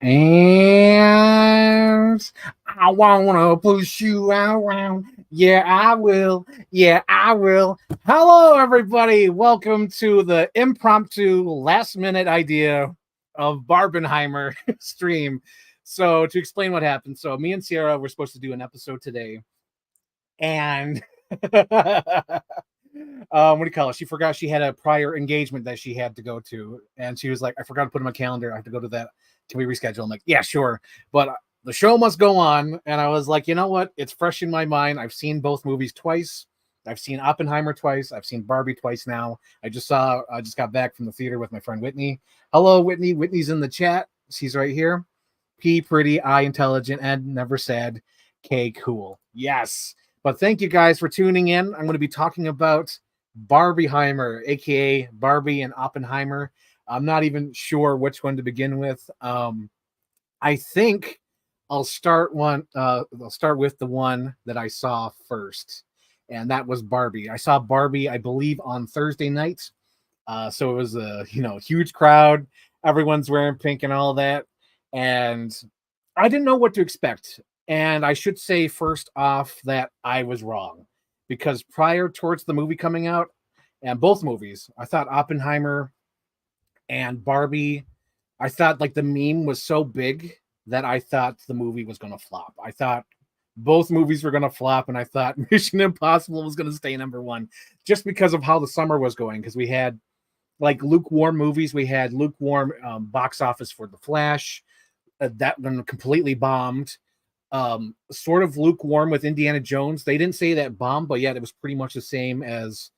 And I wanna push you around. Yeah, I will. Yeah, I will. Hello, everybody. Welcome to the impromptu last minute idea of Barbenheimer stream. So, to explain what happened, so me and Sierra were supposed to do an episode today, and what do you call it? She forgot she had a prior engagement that she had to go to, and she was like, "I forgot to put in my calendar. I have to go to that. Can we reschedule?" I'm like, "Yeah, sure," but the show must go on. And I was like, you know what? It's fresh in my mind. I've seen both movies twice. I've seen Oppenheimer twice. I've seen Barbie twice now. I just got back from the theater with my friend Whitney. Hello, Whitney. Whitney's in the chat. She's right here. P, pretty, I, intelligent, and never sad. K, cool. Yes. But thank you guys for tuning in. I'm going to be talking about Barbieheimer, aka Barbie and Oppenheimer. I'm not even sure which one to begin with. I think I'll start one. I'll start with the one that I saw first, and that was Barbie. I saw Barbie, I believe, on Thursday night. So it was a huge crowd. Everyone's wearing pink and all that, and I didn't know what to expect. And I should say first off that I was wrong, because prior towards the movie coming out, and both movies, I thought Oppenheimer and Barbie, I thought like the meme was so big that I thought the movie was going to flop. I thought both movies were going to flop, and I thought Mission Impossible was going to stay number one just because of how the summer was going. Because we had like lukewarm movies, we had lukewarm box office for The Flash, that one completely bombed. Sort of lukewarm with Indiana Jones. They didn't say that bomb, but yet it was pretty much the same as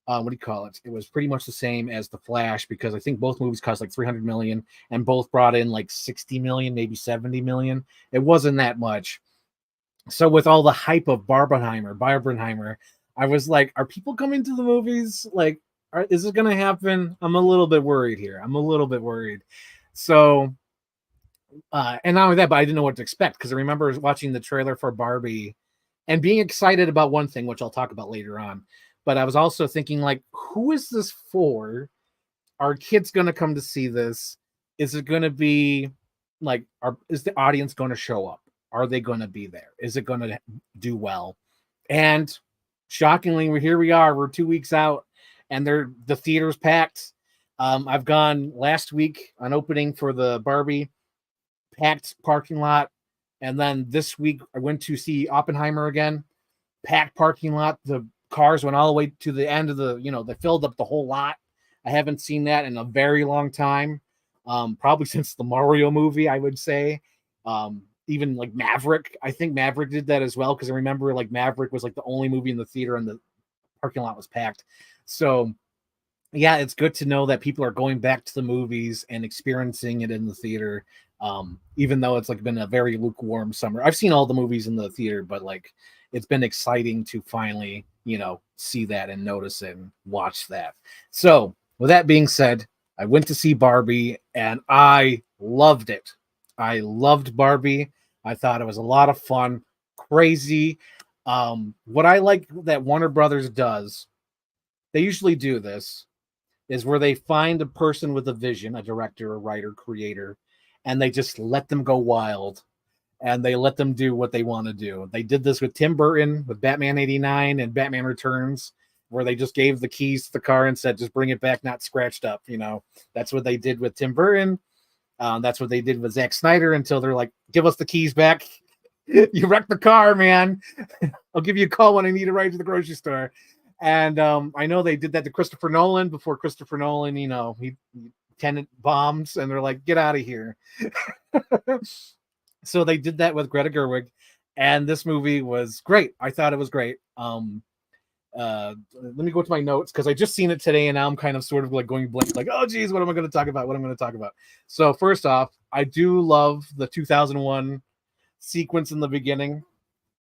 what do you call it? It was pretty much the same as The Flash, because I think both movies cost like 300 million and both brought in like 60 million, maybe 70 million. It wasn't that much. So with all the hype of Barbenheimer, I was like, are people coming to the movies? Like, is it going to happen? I'm a little bit worried here. I'm a little bit worried. So and not only that, but I didn't know what to expect, because I remember watching the trailer for Barbie and being excited about one thing, which I'll talk about later on. But I was also thinking, like, who is this for? Are kids going to come to see this? Is it going to be like, is the audience going to show up? Are they going to be there? Is it going to do well? And shockingly, we are. We're 2 weeks out, and the theater's packed. I've gone last week on opening for the Barbie, packed parking lot. And then this week I went to see Oppenheimer again, packed parking lot. The cars went all the way to the end of they filled up the whole lot. I haven't seen that in a very long time. Probably since the Mario movie, I would say. Even like Maverick, I think Maverick did that as well, because I remember like Maverick was like the only movie in the theater and the parking lot was packed. So yeah, it's good to know that people are going back to the movies and experiencing it in the theater. Even though it's like been a very lukewarm summer. I've seen all the movies in the theater, but like it's been exciting to finally, see that and notice it and watch that. So with that being said, I went to see Barbie and I loved it. I loved Barbie. I thought it was a lot of fun, crazy. What I like that Warner Brothers does, they usually do this, is where they find a person with a vision, a director, a writer, creator, and they just let them go wild, and they let them do what they want to do. They did this with Tim Burton with Batman 89 and Batman Returns, where they just gave the keys to the car and said, just bring it back, not scratched up. That's what they did with Tim Burton. That's what they did with Zack Snyder, until they're like, give us the keys back. You wrecked the car, man. I'll give you a call when I need a ride to the grocery store. And I know they did that to Christopher Nolan before Christopher Nolan, he Tenet bombs, and they're like, get out of here. So they did that with Greta Gerwig, and this movie was great. I thought it was great. Let me go to my notes, because I just seen it today, and now I'm kind of sort of like going blank, like, oh geez, what am I going to talk about? So first off, I do love the 2001 sequence in the beginning.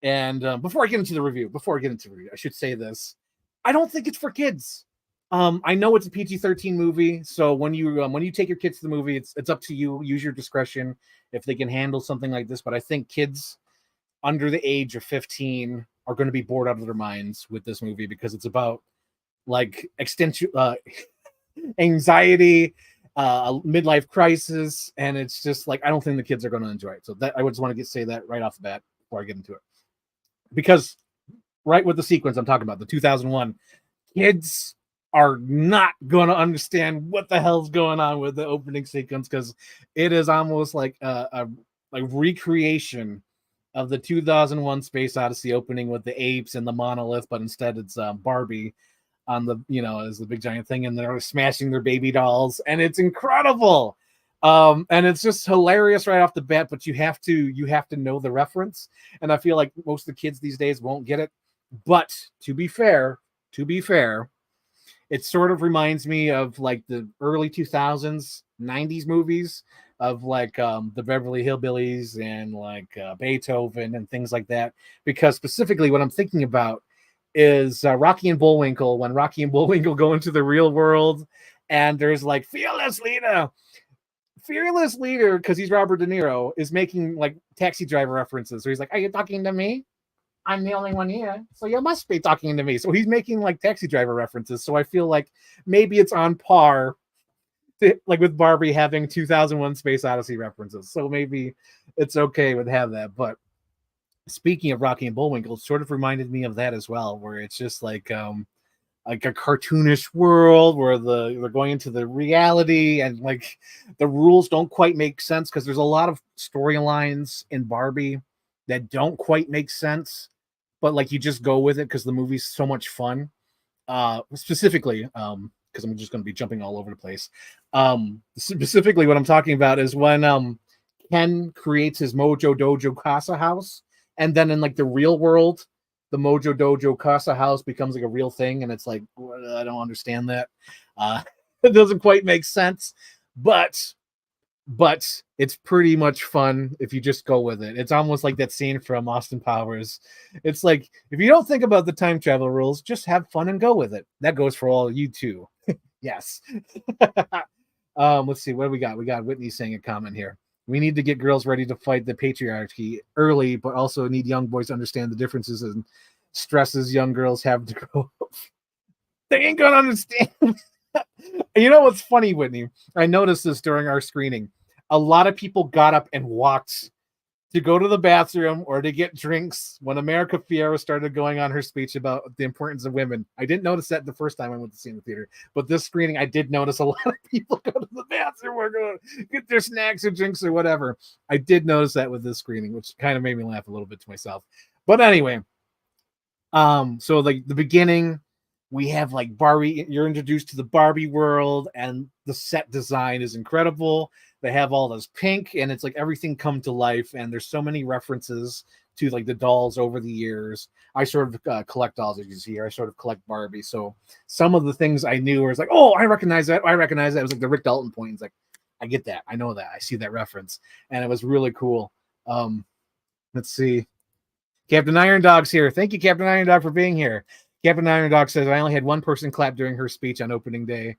And before I get into the review, I should say this: I don't think it's for kids. I know it's a PG-13 movie, so when you take your kids to the movie, it's up to you. Use your discretion if they can handle something like this. But I think kids under the age of 15 are going to be bored out of their minds with this movie, because it's about like extension, anxiety, a midlife crisis, and it's just like I don't think the kids are going to enjoy it. So that I would just want to say that right off the bat before I get into it, because right with the sequence I'm talking about, the 2001, kids are not going to understand what the hell's going on with the opening sequence, because it is almost like a recreation of the 2001 Space Odyssey opening with the apes and the monolith, but instead it's Barbie on the, as the big giant thing, and they're smashing their baby dolls, and it's incredible. And it's just hilarious right off the bat, but you have to know the reference, and I feel like most of the kids these days won't get it. But to be fair, it sort of reminds me of like the early 2000s 90s movies of like the Beverly Hillbillies and like Beethoven and things like that, because specifically what I'm thinking about is Rocky and Bullwinkle, when Rocky and Bullwinkle go into the real world, and there's like fearless leader, because he's Robert De Niro, is making like Taxi Driver references. So he's like, "Are you talking to me? I'm the only one here, so you must be talking to me." So he's making like Taxi Driver references. So I feel like maybe it's on par, like with Barbie having 2001 Space Odyssey references. So maybe it's okay with have that. But speaking of Rocky and Bullwinkle, it sort of reminded me of that as well, where it's just like a cartoonish world where they're going into the reality, and like the rules don't quite make sense, because there's a lot of storylines in Barbie that don't quite make sense, but like you just go with it because the movie's so much fun. Specifically, because I'm just going to be jumping all over the place. Specifically, what I'm talking about is when Ken creates his Mojo Dojo Casa house, and then in like the real world, the Mojo Dojo Casa house becomes like a real thing, and it's like, I don't understand that. It doesn't quite make sense, but it's pretty much fun if you just go with it. It's almost like that scene from Austin Powers. It's like, if you don't think about the time travel rules, just have fun and go with it. That goes for all you too. Yes. Let's see, what do we got? We got Whitney saying a comment here. We need to get girls ready to fight the patriarchy early, but also need young boys to understand the differences and stresses young girls have to grow up. They ain't gonna understand. You know what's funny, Whitney? I noticed this during our screening. A lot of people got up and walked to go to the bathroom or to get drinks when America Fiera started going on her speech about the importance of women. I didn't notice that the first time I went to see in the theater, but this screening, I did notice a lot of people go to the bathroom or go get their snacks or drinks or whatever. I did notice that with this screening, which kind of made me laugh a little bit to myself. But anyway, so like the beginning, we have like Barbie, you're introduced to the Barbie world, and the set design is incredible. They have all this pink, and it's like everything come to life, and there's so many references to like the dolls over the years. I sort of collect dolls, as you see here. I sort of collect Barbie, so some of the things I knew was like, oh, I recognize that. It was like the Rick Dalton point. It's like, I get that. I know that. I see that reference, and it was really cool. Let's see. Captain Iron Dog's here. Thank you, Captain Iron Dog, for being here. Captain Iron Dog says, I only had one person clap during her speech on opening day.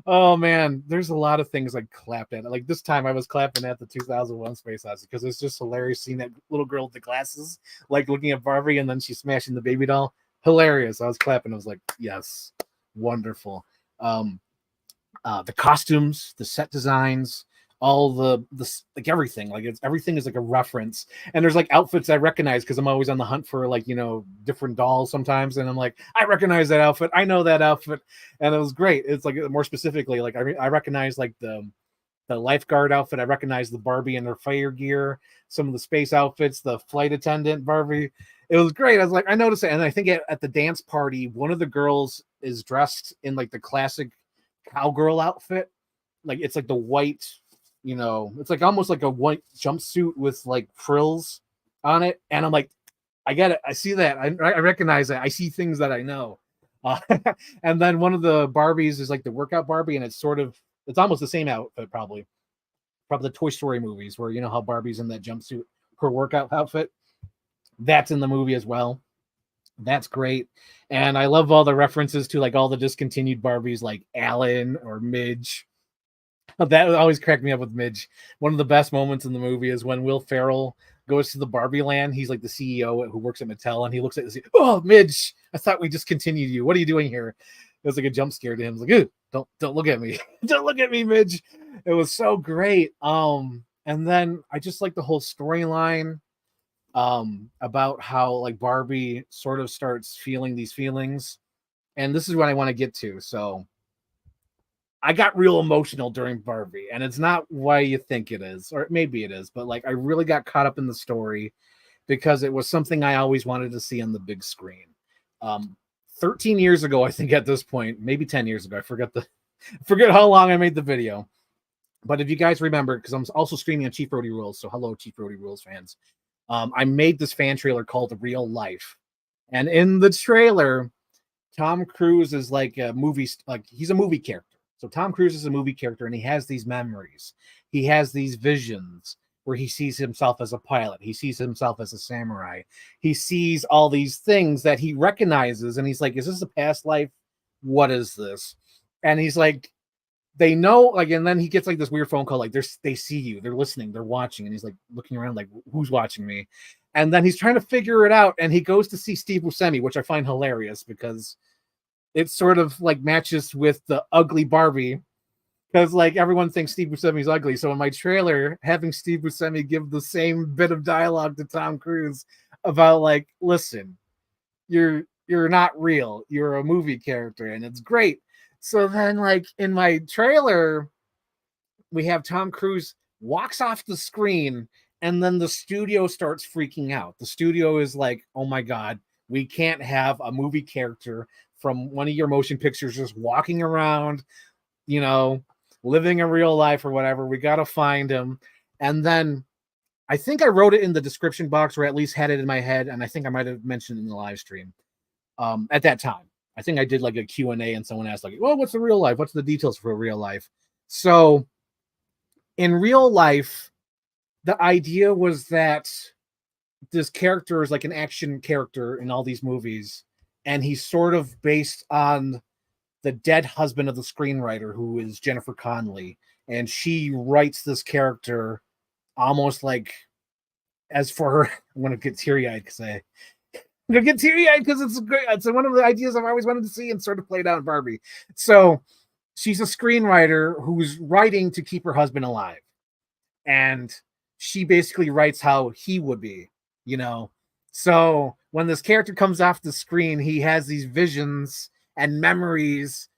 Oh man, there's a lot of things I clapped at. Like this time I was clapping at the 2001 Space Odyssey because it's just hilarious seeing that little girl with the glasses, like looking at Barbie, and then she's smashing the baby doll. Hilarious. I was clapping. I was like, yes, wonderful. The costumes, the set designs, all the like everything, like everything is like a reference, and there's like outfits I recognize because I'm always on the hunt for like, different dolls sometimes, and I'm like, I recognize that outfit, I know that outfit, and it was great. It's like more specifically, like I recognize like the lifeguard outfit, I recognize the Barbie and her fire gear, some of the space outfits, the flight attendant Barbie. It was great. I was like, I noticed it, and I think at the dance party, one of the girls is dressed in like the classic cowgirl outfit, like it's like the white, it's like almost like a white jumpsuit with like frills on it. And I'm like, I get it. I see that. I recognize that. I see things that I know. And then one of the Barbies is like the workout Barbie, and it's almost the same outfit, probably the Toy Story movies, where how Barbie's in that jumpsuit, her workout outfit. That's in the movie as well. That's great. And I love all the references to like all the discontinued Barbies, like Alan or Midge. That always cracked me up with Midge. One of the best moments in the movie is when Will Ferrell goes to the Barbie land. He's like the CEO who works at Mattel, and he looks at this. Oh, Midge, I thought we discontinued you. What are you doing here? was like a jump scare to him. It was like, "Ew, don't look at me. Don't look at me, Midge." It was so great. And then I just like the whole storyline about how like Barbie sort of starts feeling these feelings. And this is what I want to get to. So I got real emotional during Barbie, and it's not why you think it is, or maybe it is, but like I really got caught up in the story because it was something I always wanted to see on the big screen. Um, 13 years ago, I think at this point, maybe 10 years ago, I forget how long I made the video. But if you guys remember, because I'm also streaming on Chief Brody Rules, so hello, Chief Brody Rules fans. I made this fan trailer called Real Life, and in the trailer, Tom Cruise is like a movie, like he's a movie character. So Tom Cruise is a movie character, and he has these memories. He has these visions where he sees himself as a pilot. He sees himself as a samurai. He sees all these things that he recognizes, and he's like, "Is this a past life? What is this?" And he's like, "They know." Like, and then he gets like this weird phone call, like they see you, they're listening, they're watching, and he's like looking around, like, "Who's watching me?" And then he's trying to figure it out, and he goes to see Steve Buscemi, which I find hilarious because it sort of like matches with the ugly Barbie, because like everyone thinks Steve Buscemi's ugly. So in my trailer, having Steve Buscemi give the same bit of dialogue to Tom Cruise about like, "Listen, you're not real. You're a movie character," and it's great. So then, like in my trailer, we have Tom Cruise walks off the screen, and then the studio starts freaking out. The studio is like, "Oh my God, we can't have a movie character from one of your motion pictures just walking around, you know, living a real life or whatever. We got to find him." And then I think I wrote it in the description box, or at least had it in my head, and I think I might have mentioned it in the live stream at that time. I think I did like a Q&A, and someone asked like, "Well, what's the real life? What's the details for real life?" So in real life, the idea was that this character is like an action character in all these movies, and he's sort of based on the dead husband of the screenwriter, who is Jennifer Connelly, and she writes this character almost like as for her. I'm gonna get teary-eyed because it's great. It's one of the ideas I've always wanted to see and sort of played out in Barbie. So she's a screenwriter who's writing to keep her husband alive, and she basically writes how he would be, you know. So when this character comes off the screen, he has these visions and memories,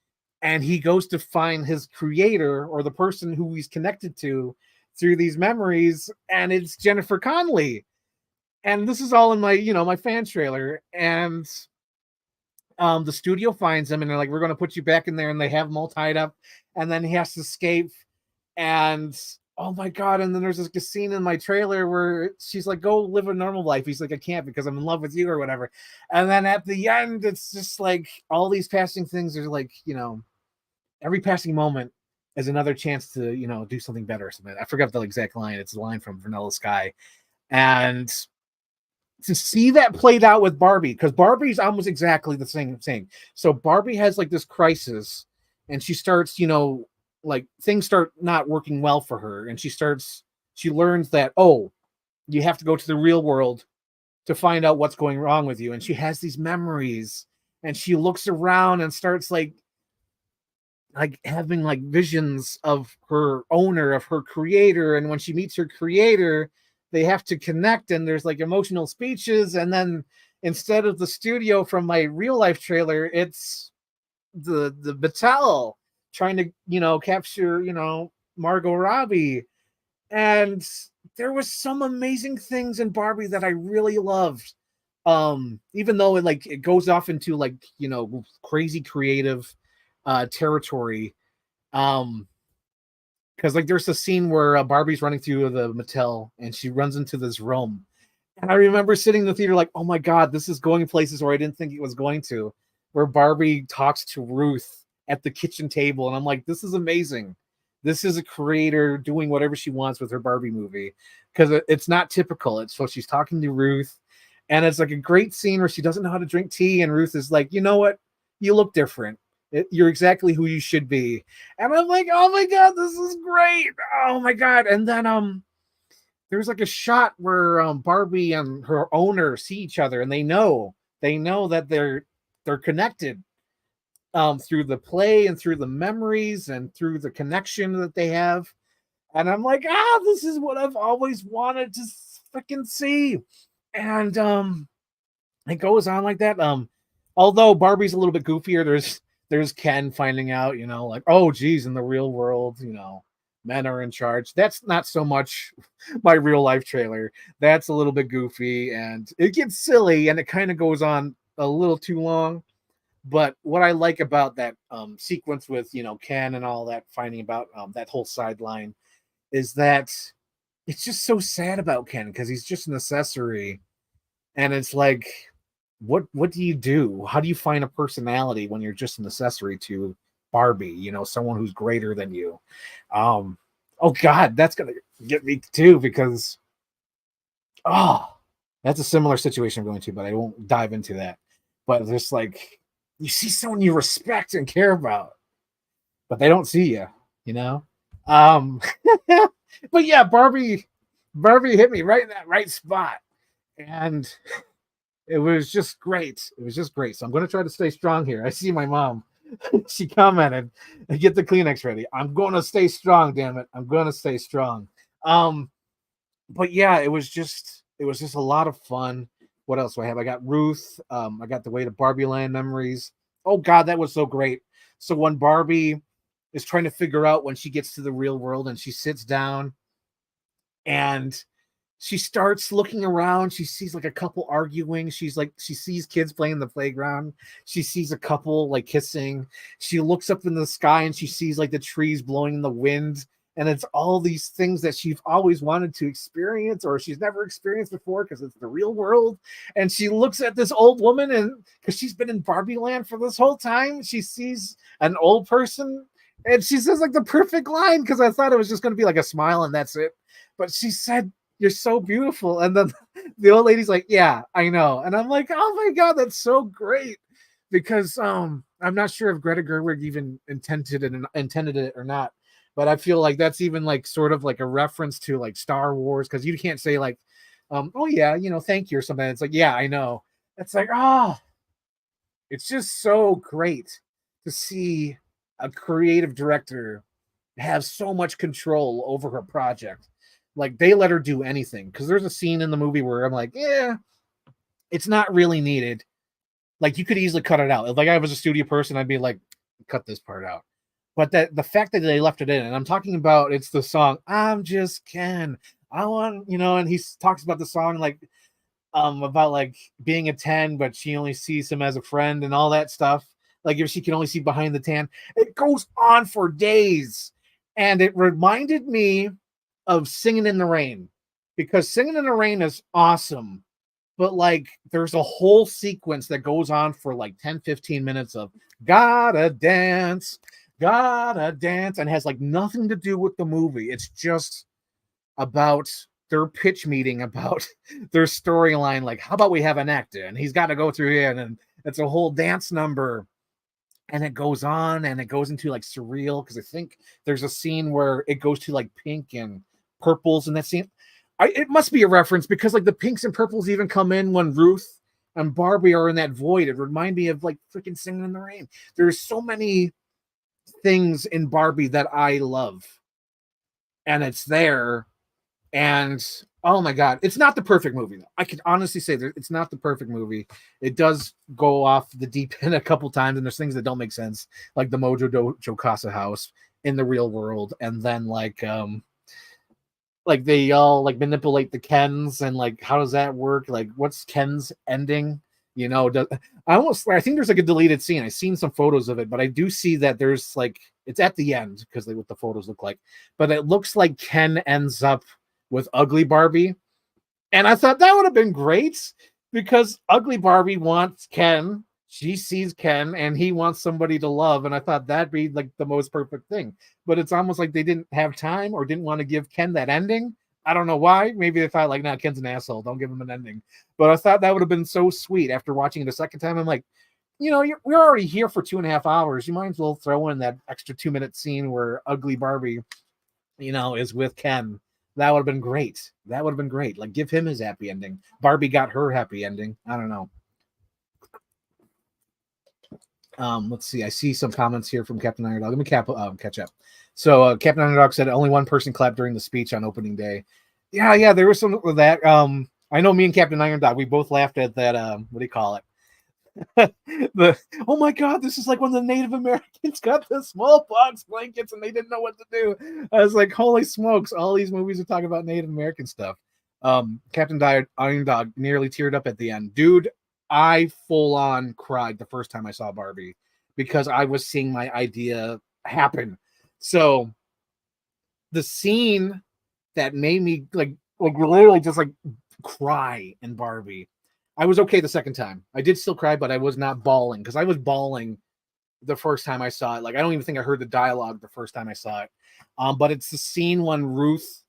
and he goes to find his creator or the person who he's connected to through these memories, and it's Jennifer Connelly. And this is all in my, my fan trailer. And the studio finds him, and they're like, "We're going to put you back in there," and they have him all tied up, and then he has to escape. And oh my God, and then there's this scene in my trailer where she's like, "Go live a normal life." He's like, "I can't because I'm in love with you," or whatever. And then at the end, it's just like all these passing things are like, every passing moment is another chance to, do something better or something. I forgot the exact line. It's a line from Vanilla Sky. And to see that played out with Barbie, because Barbie's almost exactly the same thing. So Barbie has like this crisis, and she starts, like things start not working well for her, and she learns that, oh, you have to go to the real world to find out what's going wrong with you. And she has these memories, and she looks around and starts like having like visions of her owner, of her creator. And when she meets her creator, they have to connect, and there's like emotional speeches. And then instead of the studio from my real life trailer, it's the Mattel trying to, capture, Margot Robbie. And there was some amazing things in Barbie that I really loved. Even though it goes off into crazy creative territory. Because there's a scene where Barbie's running through the Mattel, and she runs into this room. And I remember sitting in the theater like, "Oh my God, this is going places where I didn't think it was going to," where Barbie talks to Ruth at the kitchen table. And I'm like, this is amazing. This is a creator doing whatever she wants with her Barbie movie, because it's not typical. So she's talking to Ruth, and it's like a great scene where she doesn't know how to drink tea. And Ruth is like, "You know what? You look different. You're exactly who you should be." And I'm like, "Oh my God, this is great. Oh my God." And then there's like a shot where Barbie and her owner see each other, and they know that they're connected. through the play and through the memories and through the connection that they have. And I'm like, this is what I've always wanted to freaking see. And it goes on like that. Although Barbie's a little bit goofier, there's Ken finding out, like, oh geez, in the real world, men are in charge. That's not so much my real life trailer. That's a little bit goofy and it gets silly and it kind of goes on a little too long. But what I like about that sequence with Ken and all that, finding about that whole sideline, is that it's just so sad about Ken because he's just an accessory, and it's like, what do you do? How do you find a personality when you're just an accessory to Barbie? Someone who's greater than you. Oh God, that's gonna get me too because that's a similar situation I'm going to, but I won't dive into that. But just like you see someone you respect and care about, but they don't see you. Um, but yeah, Barbie hit me right in that right spot, and it was just great. It was just great. So I'm going to try to stay strong here. I see my mom. She commented, "Get the Kleenex ready." I'm going to stay strong. Damn it, I'm going to stay strong. But yeah, it was just a lot of fun. What else do I have? I got Ruth. I got the Way to Barbie Land memories. Oh God, that was so great. So when Barbie is trying to figure out when she gets to the real world and she sits down and she starts looking around, she sees like a couple arguing. She sees kids playing in the playground. She sees a couple like kissing. She looks up in the sky and she sees like the trees blowing in the wind. And it's all these things that she's always wanted to experience or she's never experienced before because it's the real world. And she looks at this old woman, and because she's been in Barbie land for this whole time, she sees an old person and she says like the perfect line, because I thought it was just going to be like a smile and that's it. But she said, "You're so beautiful." And then the old lady's like, "Yeah, I know." And I'm like, oh my God, that's so great. Because I'm not sure if Greta Gerwig even intended it or not. But I feel like that's even like sort of like a reference to like Star Wars, because you can't say like, oh yeah, thank you or something. It's like, yeah, I know. It's like, it's just so great to see a creative director have so much control over her project. Like they let her do anything, because there's a scene in the movie where I'm like, yeah, it's not really needed. Like you could easily cut it out. If like I was a studio person, I'd be like, cut this part out. But that the fact that they left it in, and I'm talking about, it's the song "I'm Just Ken." I want, and he talks about the song like about like being a 10, but she only sees him as a friend and all that stuff. Like if she can only see behind the tan, it goes on for days. And it reminded me of Singing in the Rain, because Singing in the Rain is awesome. But like there's a whole sequence that goes on for like 10-15 minutes of gotta dance, and has like nothing to do with the movie. It's just about their pitch meeting, about their storyline. Like, how about we have an actor and he's got to go through here, and it's a whole dance number. And it goes on and it goes into like surreal, because I think there's a scene where it goes to like pink and purples, and that scene, it must be a reference, because like the pinks and purples even come in when Ruth and Barbie are in that void. It reminded me of like freaking Singing in the Rain. There's so many things in Barbie that I love, and it's there. And oh my God, it's not the perfect movie though. I can honestly say that it's not the perfect movie. It does go off the deep end a couple times, and there's things that don't make sense, like the Mojo Dojo Casa house in the real world, and then like they all like manipulate the Kens, and like how does that work? Like what's Ken's ending? I think there's like a deleted scene. I've seen some photos of it, but I do see that there's like it's at the end, because what the photos look like. But it looks like Ken ends up with Ugly Barbie. And I thought that would have been great, because Ugly Barbie wants Ken. She sees Ken and he wants somebody to love. And I thought that'd be like the most perfect thing. But it's almost like they didn't have time or didn't want to give Ken that ending. I don't know why. Maybe they thought like, nah, Ken's an asshole. Don't give him an ending. But I thought that would have been so sweet. After watching it a second time, I'm like, we're already here for 2.5 hours. You might as well throw in that extra 2-minute scene where Ugly Barbie, is with Ken. That would have been great. That would have been great. Like, give him his happy ending. Barbie got her happy ending. I don't know. Let's see. I see some comments here from Captain Underdog. Let me catch up. So Captain Underdog said only one person clapped during the speech on opening day. Yeah, there was some of that. I know me and Captain Underdog, we both laughed at that. What do you call it? the Oh my god, this is like when the Native Americans got the smallpox blankets and they didn't know what to do. I was like, holy smokes, all these movies are talking about Native American stuff. Captain Iron Dog nearly teared up at the end. Dude, I full on cried the first time I saw Barbie because I was seeing my idea happen. So the scene that made me like literally just like cry in Barbie. I was okay the second time. I did still cry, but I was not bawling because I was bawling the first time I saw it. Like I don't even think I heard the dialogue the first time I saw it. But it's the scene when Ruth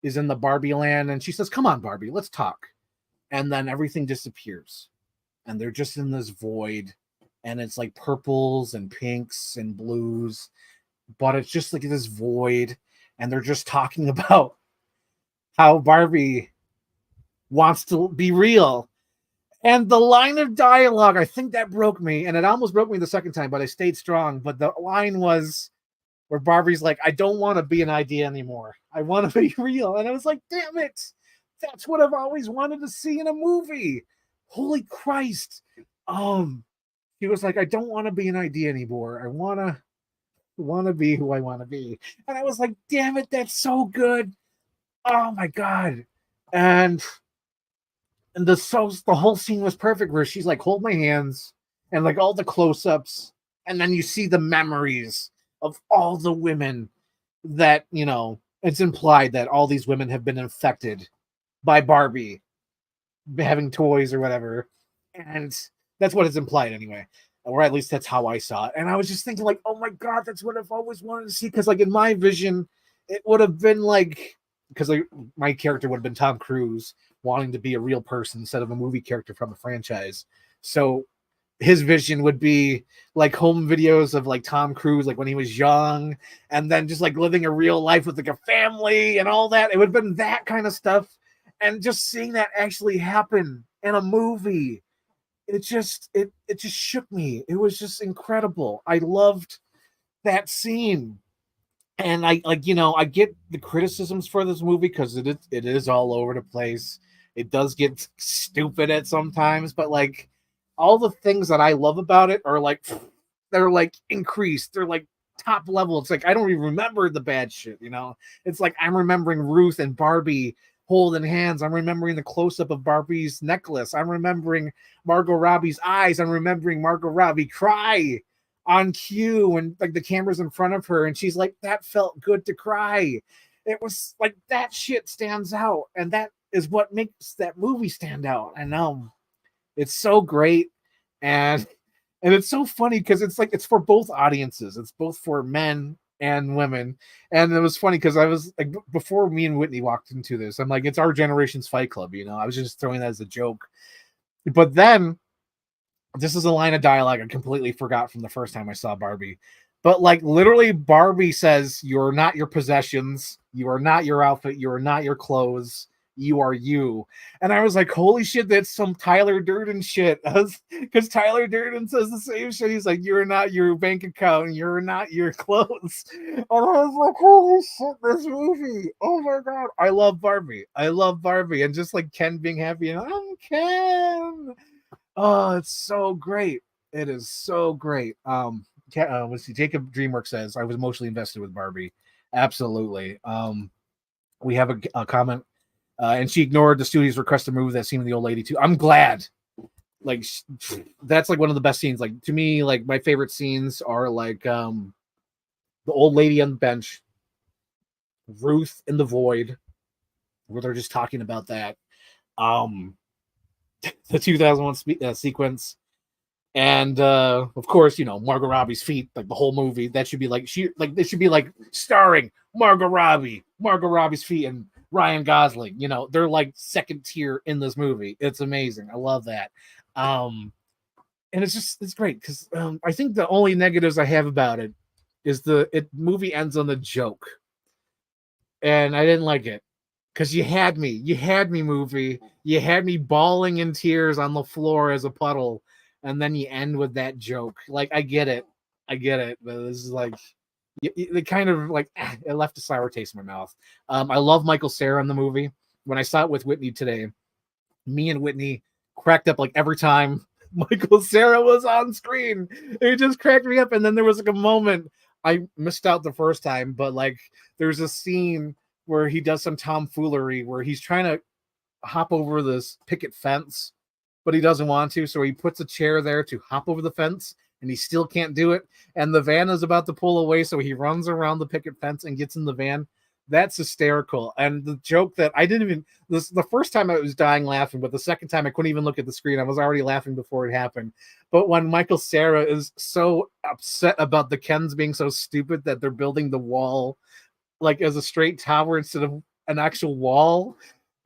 is in the Barbie land and she says, "Come on, Barbie, let's talk." And then everything disappears. And they're just in this void. And it's like purples and pinks and blues. But it's just like this void. And they're just talking about how Barbie wants to be real. And the line of dialogue, I think that broke me. And it almost broke me the second time, but I stayed strong. But the line was where Barbie's like, "I don't want to be an idea anymore. I want to be real." And I was like, damn it. That's what I've always wanted to see in a movie. Holy Christ. He was like, "I don't want to be an idea anymore. I want to be who I want to be." And I was like, damn it, that's so good. Oh my god. And the whole scene was perfect where she's like, "Hold my hands," and like all the close-ups, and then you see the memories of all the women that, it's implied that all these women have been infected by Barbie having toys or whatever. And that's what it's implied anyway. Or at least that's how I saw it. And I was just thinking, like, oh my god, that's what I've always wanted to see. Because like in my vision, it would have been like, because like my character would have been Tom Cruise wanting to be a real person instead of a movie character from a franchise. So his vision would be like home videos of like Tom Cruise, like when he was young, and then just like living a real life with like a family and all that. It would have been that kind of stuff. And just seeing that actually happen in a movie, it just shook me. It was just incredible. I loved that scene. And I like, I get the criticisms for this movie because it is all over the place. It does get stupid at sometimes, but like all the things that I love about it are like they're like increased. They're like top level. It's like I don't even remember the bad shit. It's like I'm remembering Ruth and Barbie holding hands. I'm remembering the close-up of Barbie's necklace. I'm remembering Margot Robbie's eyes. I'm remembering Margot Robbie cry on cue and like the camera's in front of her and she's like, "That felt good to cry." It was like that shit stands out, and that is what makes that movie stand out. And it's so great. And it's so funny because it's like it's for both audiences. It's both for men and women. And it was funny because I was like, before me and Whitney walked into this, I'm like, it's our generation's Fight Club. I was just throwing that as a joke. But then this is a line of dialogue I completely forgot from the first time I saw Barbie. But like literally Barbie says, "You're not your possessions. You are not your outfit. You are not your clothes. You are you." And I was like, holy shit, that's some Tyler Durden shit. Because Tyler Durden says the same shit. He's like, "You're not your bank account. You're not your clothes." And I was like, holy shit, this movie. Oh my god. I love Barbie. I love Barbie. And just like Ken being happy. And I'm Ken. Oh, it's so great. It is so great. Let's see. Jacob Dreamwork says, "I was emotionally invested with Barbie." Absolutely. We have a comment, and she ignored the studio's request to move that scene with the old lady too. I'm glad. Like that's like one of the best scenes. Like to me, like my favorite scenes are like the old lady on the bench, Ruth in the void, where they're just talking about that. The 2001 sequence. And of course, Margot Robbie's feet, like the whole movie. That should be like this should be like starring Margot Robbie's feet, and Ryan Gosling. They're like second tier in this movie. It's amazing. I love that. And it's great because I think the only negatives I have about it is the movie ends on the joke, and I didn't like it because you had me movie. You had me bawling in tears on the floor as a puddle. and then you end with that joke. Like, I get it, but this is like, it kind of like, it left a sour taste in my mouth. I love Michael Cera in the movie. When I saw it with Whitney today, me and Whitney cracked up like every time Michael Cera was on screen. It just cracked me up. And then there was like a moment I missed out the first time, but like there's a scene where he does some tomfoolery where he's trying to hop over this picket fence, but he doesn't want to. So he puts a chair there to hop over the fence and he still can't do it. And the van is about to pull away. So he runs around the picket fence and gets in the van. That's hysterical. And the joke that I didn't even, the first time I was dying laughing, but the second time I couldn't even look at the screen. I was already laughing before it happened. But when Michael Cera is so upset about the Kens being so stupid that they're building the wall like as a straight tower instead of an actual wall,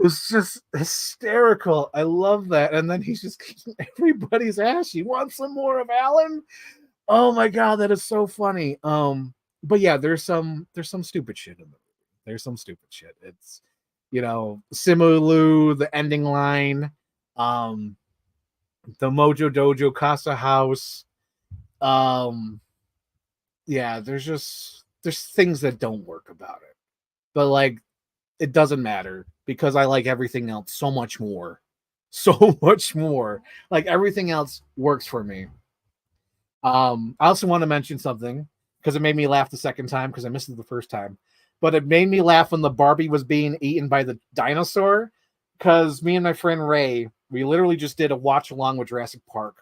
it's just hysterical. I love that. And then he's just kicking everybody's ass. You want some more of Alan? Oh my God, that is so funny. But yeah, there's some stupid shit in the movie. There's some stupid shit. It's, Simu, the ending line, the Mojo Dojo Casa House. Yeah, there's things that don't work about it. But like, it doesn't matter because I like everything else so much more. So much more. Like, everything else works for me. I also want to mention something because it made me laugh the second time because I missed it the first time. But it made me laugh when the Barbie was being eaten by the dinosaur, because me and my friend Ray, we literally just did a watch along with Jurassic Park.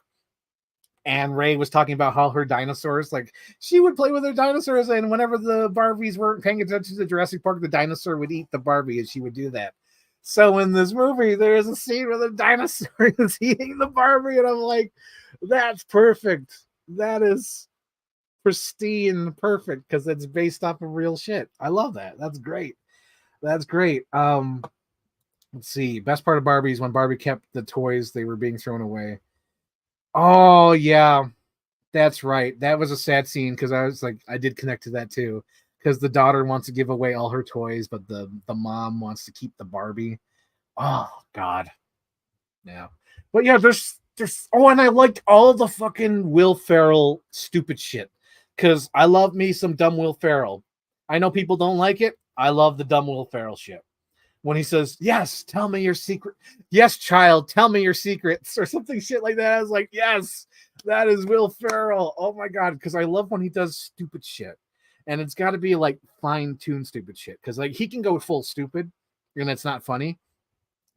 And Ray was talking about how her dinosaurs, like, she would play with her dinosaurs, and whenever the Barbies weren't paying attention to Jurassic Park, the dinosaur would eat the Barbie, and she would do that. So in this movie, there is a scene where the dinosaur is eating the Barbie, and I'm like, that's perfect. That is pristine perfect because it's based off of real shit. I love that. That's great. Let's see. Best part of Barbie is when Barbie kept the toys they were being thrown away. Oh yeah, that's right. That was a sad scene because I was like, I did connect to that too, because the daughter wants to give away all her toys, but the mom wants to keep the Barbie. Oh God. Yeah. But yeah, there's and I liked all the fucking Will Ferrell stupid shit. Because I love me some dumb Will Ferrell. I know people don't like it. I love the dumb Will Ferrell shit. When he says, yes, tell me your secret. Yes, child, tell me your secrets. Or something shit like that. I was like, yes, that is Will Ferrell. Oh my God. Because I love when he does stupid shit. And it's got to be like fine-tuned stupid shit. Because like he can go full stupid and it's not funny.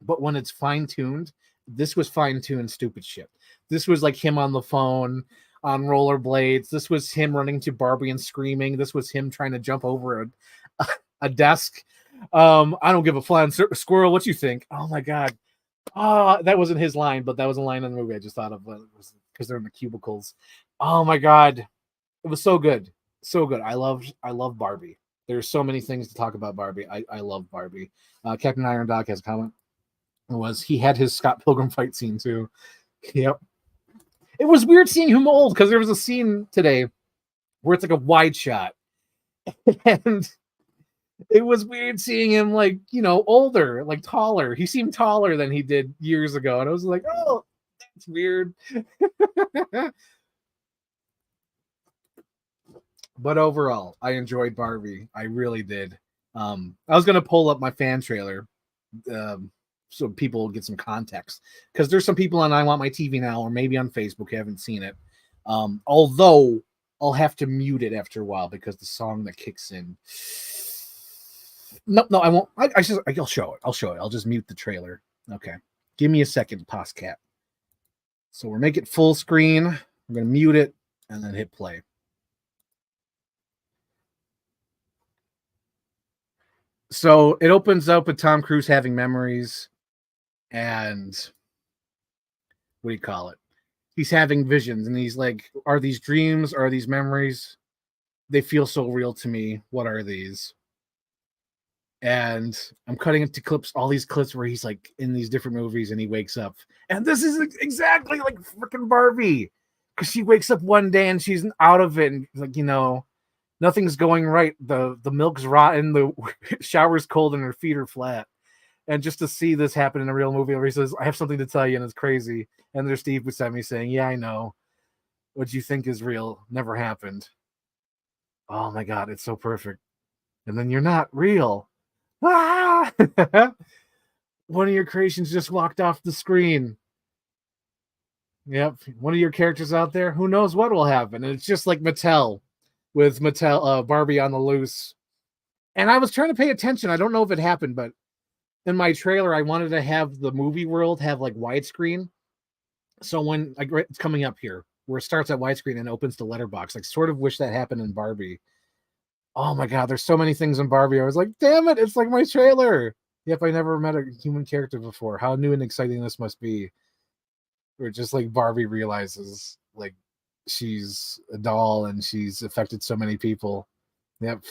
But when it's fine-tuned, this was fine-tuned stupid shit. This was like him on the phone, on rollerblades. This was him running to Barbie and screaming. This was him trying to jump over a desk. I don't give a flying squirrel. What you think? Oh my God. That wasn't his line, but that was a line in the movie I just thought of because they're in the cubicles. Oh my God. It was so good. So good. I love Barbie. There's so many things to talk about Barbie. I love Barbie. Captain Iron Dog has a comment. He had his Scott Pilgrim fight scene too. Yep. It was weird seeing him old because there was a scene today where it's like a wide shot. And it was weird seeing him like, older, like taller. He seemed taller than he did years ago. And I was like, oh, that's weird. But overall, I enjoyed Barbie. I really did. I was going to pull up my fan trailer so people get some context, because there's some people on I Want My TV Now or maybe on Facebook who haven't seen it. Although I'll have to mute it after a while because the song that kicks in. No, I won't. I'll show it. I'll just mute the trailer. Okay. Give me a second, Postcat. So we'll make it full screen. I'm going to mute it and then hit play. So it opens up with Tom Cruise having memories, and what do you call it? He's having visions, and he's like, are these dreams? Are these memories? They feel so real to me. What are these? And I'm cutting into clips, all these clips where he's like in these different movies and he wakes up. And this is exactly like freaking Barbie. Because she wakes up one day and she's out of it. And like, nothing's going right. The milk's rotten, the shower's cold, and her feet are flat. And just to see this happen in a real movie where he says, I have something to tell you, and it's crazy. And there's Steve Buscemi saying, yeah, I know. What you think is real never happened. Oh my God, it's so perfect. And then you're not real. Ah! One of your creations just walked off the screen. Yep. One of your characters out there, who knows what will happen. And it's just like Mattel with Barbie on the Loose. And I was trying to pay attention. I don't know if it happened, but in my trailer, I wanted to have the movie world have like widescreen. So when it's coming up here, where it starts at widescreen and opens to letterbox, like sort of wish that happened in Barbie. Oh my God, there's so many things in Barbie. I was like, damn it, it's like my trailer. Yep, I never met a human character before. How new and exciting this must be. Or just like Barbie realizes like she's a doll and she's affected so many people. Yep.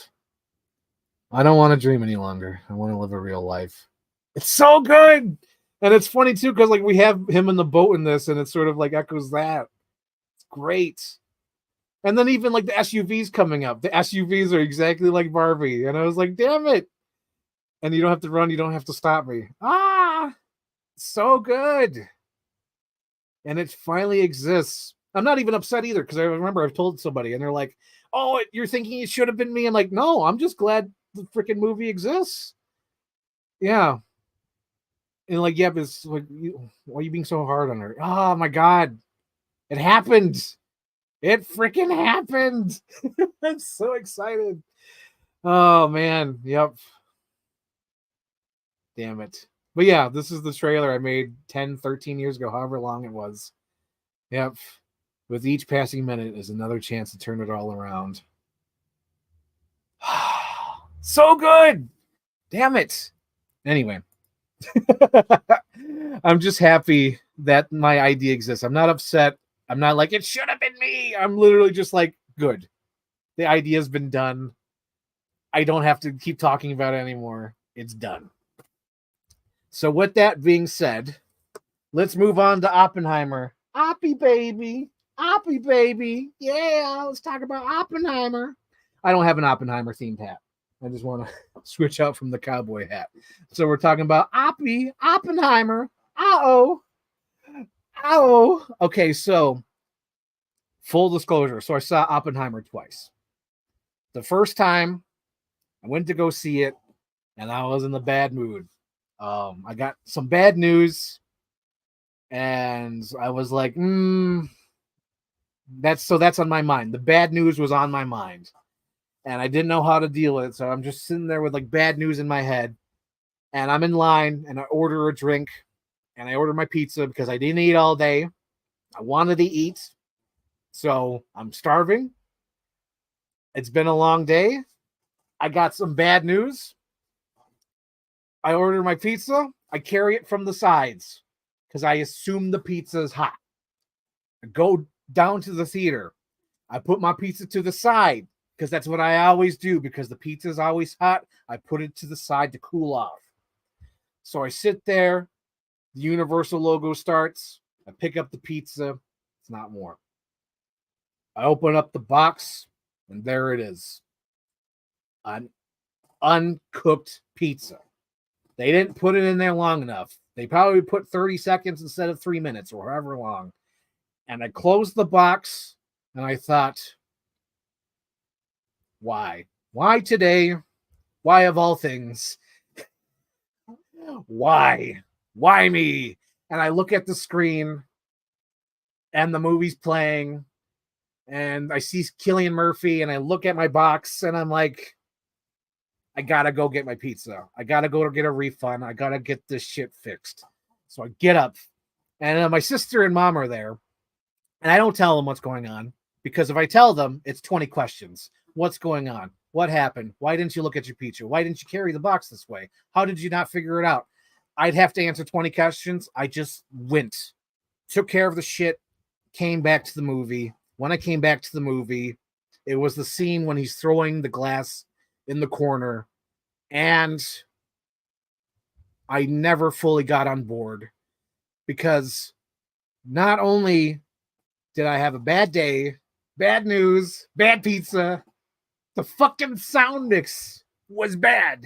I don't want to dream any longer. I want to live a real life. It's so good. And it's funny too, because like we have him in the boat in this, and it sort of like echoes that. It's great. And then even like the SUVs coming up. The SUVs are exactly like Barbie. And I was like, damn it. And you don't have to run, you don't have to stop me. Ah, so good. And it finally exists. I'm not even upset either, because I remember I've told somebody and they're like, oh, you're thinking it should have been me. I'm like, no, I'm just glad the freaking movie exists. Yeah. And like, yeah, but it's like, why are you being so hard on her? Oh my God. It happened. It freaking happened. I'm so excited. Oh man. Yep. Damn it. But yeah, this is the trailer I made 10, 13 years ago, however long it was. Yep. With each passing minute is another chance to turn it all around. So good. Damn it. Anyway. I'm just happy that my idea exists. I'm not upset. I'm not like, it should have been me. I'm literally just like, good. The idea's been done. I don't have to keep talking about it anymore. It's done. So with that being said, let's move on to Oppenheimer. Oppie baby. Oppie baby. Yeah, let's talk about Oppenheimer. I don't have an Oppenheimer themed hat. I just want to switch out from the cowboy hat. So we're talking about Oppie, Oppenheimer. Uh-oh. Oh. Okay, so full disclosure. So I saw Oppenheimer twice. The first time I went to go see it, and I was in the bad mood. I got some bad news, and I was like, that's on my mind. The bad news was on my mind, and I didn't know how to deal with it. So I'm just sitting there with like bad news in my head, and I'm in line, and I order a drink, and I order my pizza because I didn't eat all day. I wanted to eat, so I'm starving. It's been a long day. I got some bad news. I order my pizza. I carry it from the sides because I assume the pizza is hot. I go down to the theater. I put my pizza to the side because that's what I always do, because the pizza is always hot. I put it to the side to cool off. So I sit there. The Universal logo starts. I pick up the pizza. It's not warm. I open up the box, and there it is. An uncooked pizza. They didn't put it in there long enough. They probably put 30 seconds instead of 3 minutes or however long. And I closed the box, and I thought, why? Why today? Why of all things? Why? Why me? And I look at the screen, and the movie's playing, and I see Cillian Murphy, and I look at my box, and I'm like, I gotta go get my pizza. I gotta go to get a refund. I gotta get this shit fixed. So I get up, and my sister and mom are there, and I don't tell them what's going on, because if I tell them, it's 20 questions. What's going on? What happened? Why didn't you look at your pizza? Why didn't you carry the box this way? How did you not figure it out? I'd have to answer 20 questions. I just went, took care of the shit, came back to the movie. When I came back to the movie, it was the scene when he's throwing the glass in the corner, and I never fully got on board, because not only did I have a bad day, bad news, bad pizza, the fucking sound mix was bad.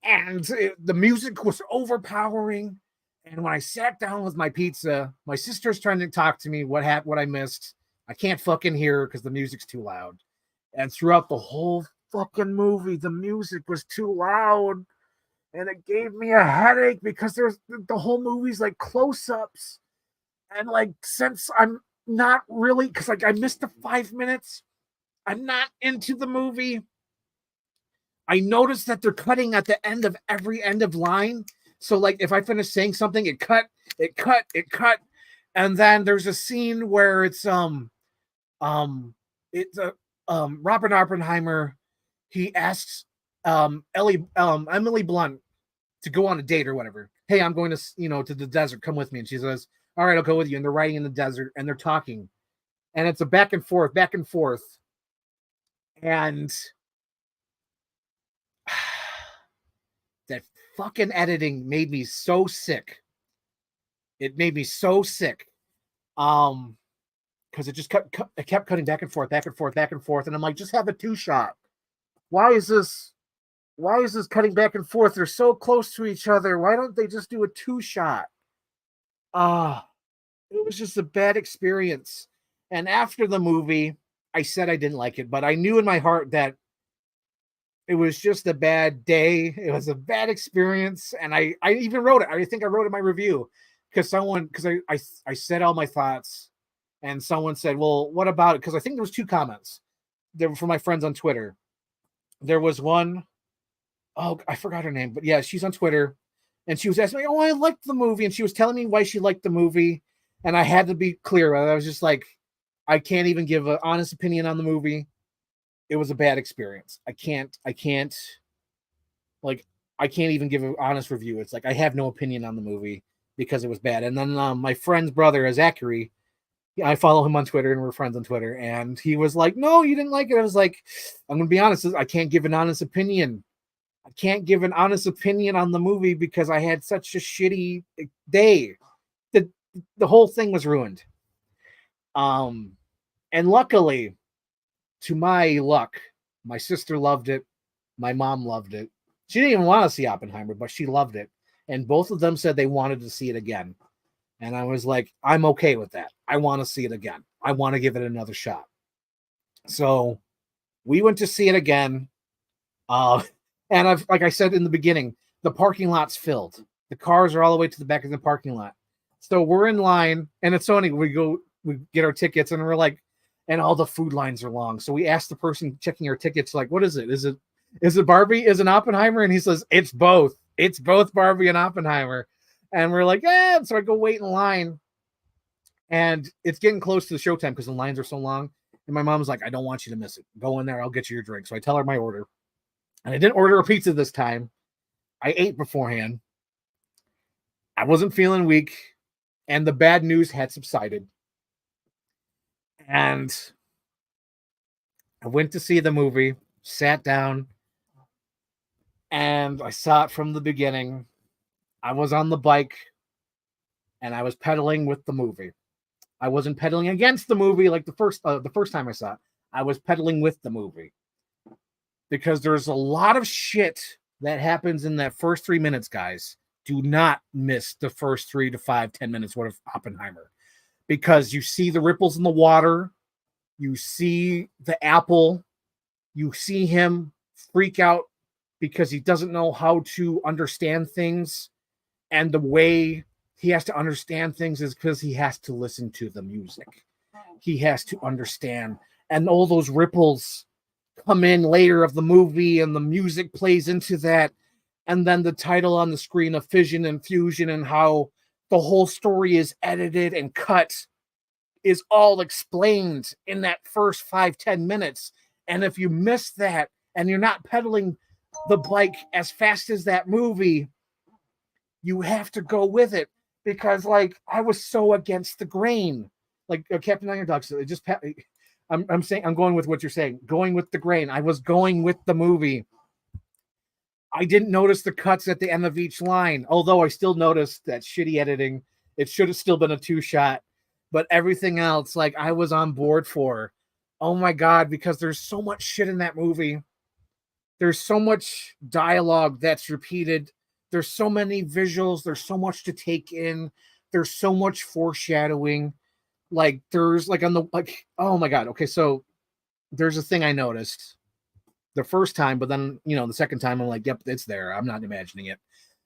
And the music was overpowering. And when I sat down with my pizza, my sister's trying to talk to me what I missed. I can't fucking hear because the music's too loud. And throughout the whole fucking movie, the music was too loud. And it gave me a headache because there's the whole movie's like close-ups. And like, since I'm not really, because like I missed the 5 minutes, I'm not into the movie. I noticed that they're cutting at the end of every end of line. So like if I finish saying something, it cut, it cut, it cut. And then there's a scene where it's Robert Oppenheimer. He asks Emily Blunt to go on a date or whatever. Hey, I'm going to the desert. Come with me. And she says, all right, I'll go with you. And they're riding in the desert and they're talking. And it's a back and forth, back and forth. And that fucking editing made me so sick. It made me so sick. Because it just it kept cutting back and forth, back and forth, back and forth. And I'm like, just have a 2-shot. Why is this cutting back and forth? They're so close to each other. Why don't they just do a 2-shot? It was just a bad experience. And after the movie, I said I didn't like it, but I knew in my heart that it was just a bad day. It was a bad experience. And I even wrote it. I think I wrote in my review because I said all my thoughts and someone said, well, what about it? Because I think there was 2 comments. They were from my friends on Twitter. There was one, oh, I forgot her name, but yeah, she's on Twitter. And she was asking me, oh, I liked the movie. And she was telling me why she liked the movie. And I had to be clear. I was just like, I can't even give an honest opinion on the movie. It was a bad experience. I can't even give an honest review. It's like, I have no opinion on the movie because it was bad. And then my friend's brother, Zachary, I follow him on Twitter and we're friends on Twitter. And he was like, no, you didn't like it. I was like, I'm going to be honest. I can't give an honest opinion. I can't give an honest opinion on the movie because I had such a shitty day. The whole thing was ruined. And luckily, to my luck, my sister loved it. My mom loved it. She didn't even want to see Oppenheimer, but she loved it. And both of them said they wanted to see it again. And I was like, I'm okay with that. I want to see it again. I want to give it another shot. So we went to see it again. And like I said in the beginning, the parking lot's filled. The cars are all the way to the back of the parking lot. So we're in line, and it's funny. We get our tickets, and we're like, and all the food lines are long. So we asked the person checking our tickets, like, what is it? Is it Barbie? Is it Oppenheimer? And he says, it's both. It's both Barbie and Oppenheimer. And we're like, yeah. So I go wait in line, and it's getting close to the showtime because the lines are so long. And my mom's like, I don't want you to miss it. Go in there. I'll get you your drink. So I tell her my order. And I didn't order a pizza this time. I ate beforehand. I wasn't feeling weak. And the bad news had subsided. And I went to see the movie, sat down, and I saw it from the beginning. I was on the bike, and I was pedaling with the movie. I wasn't pedaling against the movie like the first time I saw it. I was pedaling with the movie. Because there's a lot of shit that happens in that first 3 minutes, guys. Do not miss the first 3 to 5, 10 minutes worth of Oppenheimer. Because you see the ripples in the water. You see the apple. You see him freak out because he doesn't know how to understand things. And the way he has to understand things is because he has to listen to the music. He has to understand. And all those ripples come in later of the movie, and the music plays into that. And then the title on the screen of Fission and Fusion, and how the whole story is edited and cut, is all explained in that first 5-10 minutes. And if you miss that and you're not pedaling the bike as fast as that movie, you have to go with it. Because like, I was so against the grain, like Captain Underdog said, I'm saying, I'm going with what you're saying, going with the grain. I was going with the movie. I didn't notice the cuts at the end of each line, although I still noticed that shitty editing. It should have still been a 2-shot, but everything else, like, I was on board for. Oh my God, because there's so much shit in that movie. There's so much dialogue that's repeated. There's so many visuals. There's so much to take in. There's so much foreshadowing. Like there's like on the like, oh my god. Okay, so there's a thing I noticed the first time, but then the second time I'm like, yep, it's there. I'm not imagining it.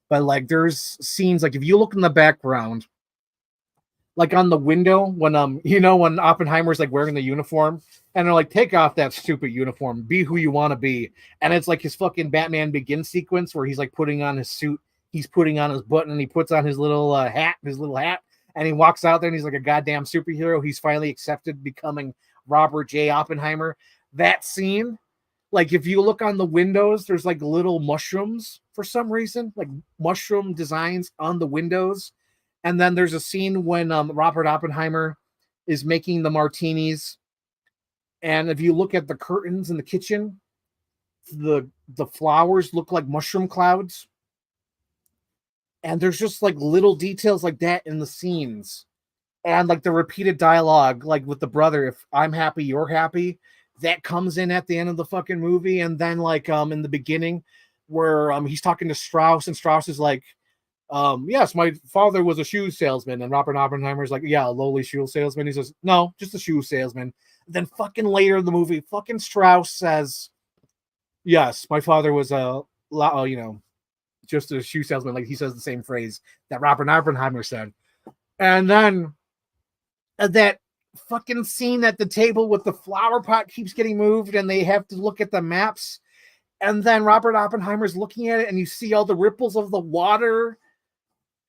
But like there's scenes like if you look in the background, like on the window when when Oppenheimer's like wearing the uniform and they're like, take off that stupid uniform, be who you want to be. And it's like his fucking Batman Begins sequence where he's like putting on his suit, he's putting on his button, and he puts on his little hat, and he walks out there and he's like a goddamn superhero. He's finally accepted becoming Robert J. Oppenheimer. That scene, like if you look on the windows, there's like little mushrooms for some reason, like mushroom designs on the windows. And then there's a scene when Robert Oppenheimer is making the martinis. And if you look at the curtains in the kitchen, the flowers look like mushroom clouds. And there's just like little details like that in the scenes. And like the repeated dialogue, like with the brother, if I'm happy, you're happy, that comes in at the end of the fucking movie. And then like in the beginning where he's talking to Strauss, and Strauss is like, yes, my father was a shoe salesman. And Robert Oppenheimer's like, yeah, a lowly shoe salesman. He says, no, just a shoe salesman. Then fucking later in the movie, fucking Strauss says, yes, my father was just a shoe salesman. Like he says the same phrase that Robert Oppenheimer said. And then that fucking scene at the table with the flower pot keeps getting moved and they have to look at the maps. And then Robert Oppenheimer's looking at it and you see all the ripples of the water.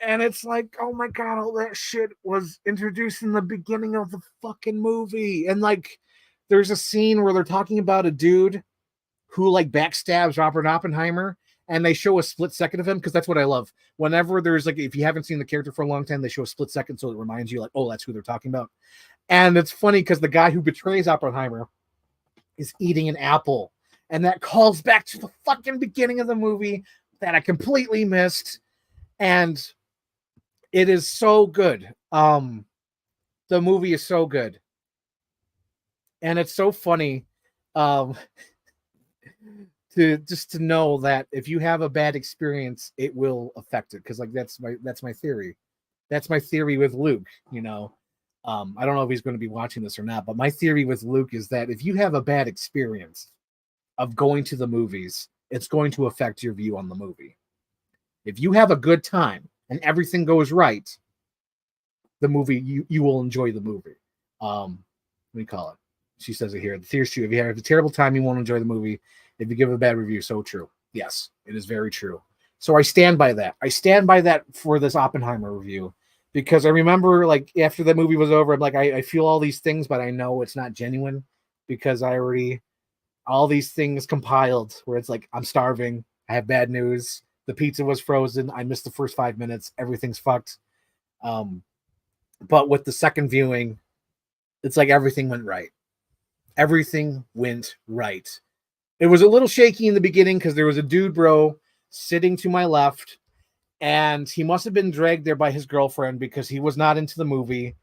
And it's like, oh my god, all that shit was introduced in the beginning of the fucking movie. And like, there's a scene where they're talking about a dude who like backstabs Robert Oppenheimer, and they show a split second of him because that's what I love. Whenever there's like, if you haven't seen the character for a long time, they show a split second so it reminds you like, oh, that's who they're talking about. And it's funny because the guy who betrays Oppenheimer is eating an apple, and that calls back to the fucking beginning of the movie that I completely missed. And it is so good. The movie is so good. And it's so funny to know that if you have a bad experience, it will affect it. Because like that's my theory. That's my theory with Luke, I don't know if he's going to be watching this or not, but my theory with Luke is that if you have a bad experience of going to the movies, it's going to affect your view on the movie. If you have a good time and everything goes right, the movie, you will enjoy the movie. What do you call it? She says it here. The theory's true. If you have a terrible time, you won't enjoy the movie. If you give a bad review, so true. Yes, it is very true. So I stand by that. I stand by that for this Oppenheimer review, because I remember like after the movie was over, I'm like, I feel all these things, but I know it's not genuine because I already, all these things compiled where it's like, I'm starving. I have bad news. The pizza was frozen. I missed the first 5 minutes. Everything's fucked. But with the second viewing, it's like everything went right. Everything went right. It was a little shaky in the beginning because there was a dude bro sitting to my left, and he must have been dragged there by his girlfriend because he was not into the movie.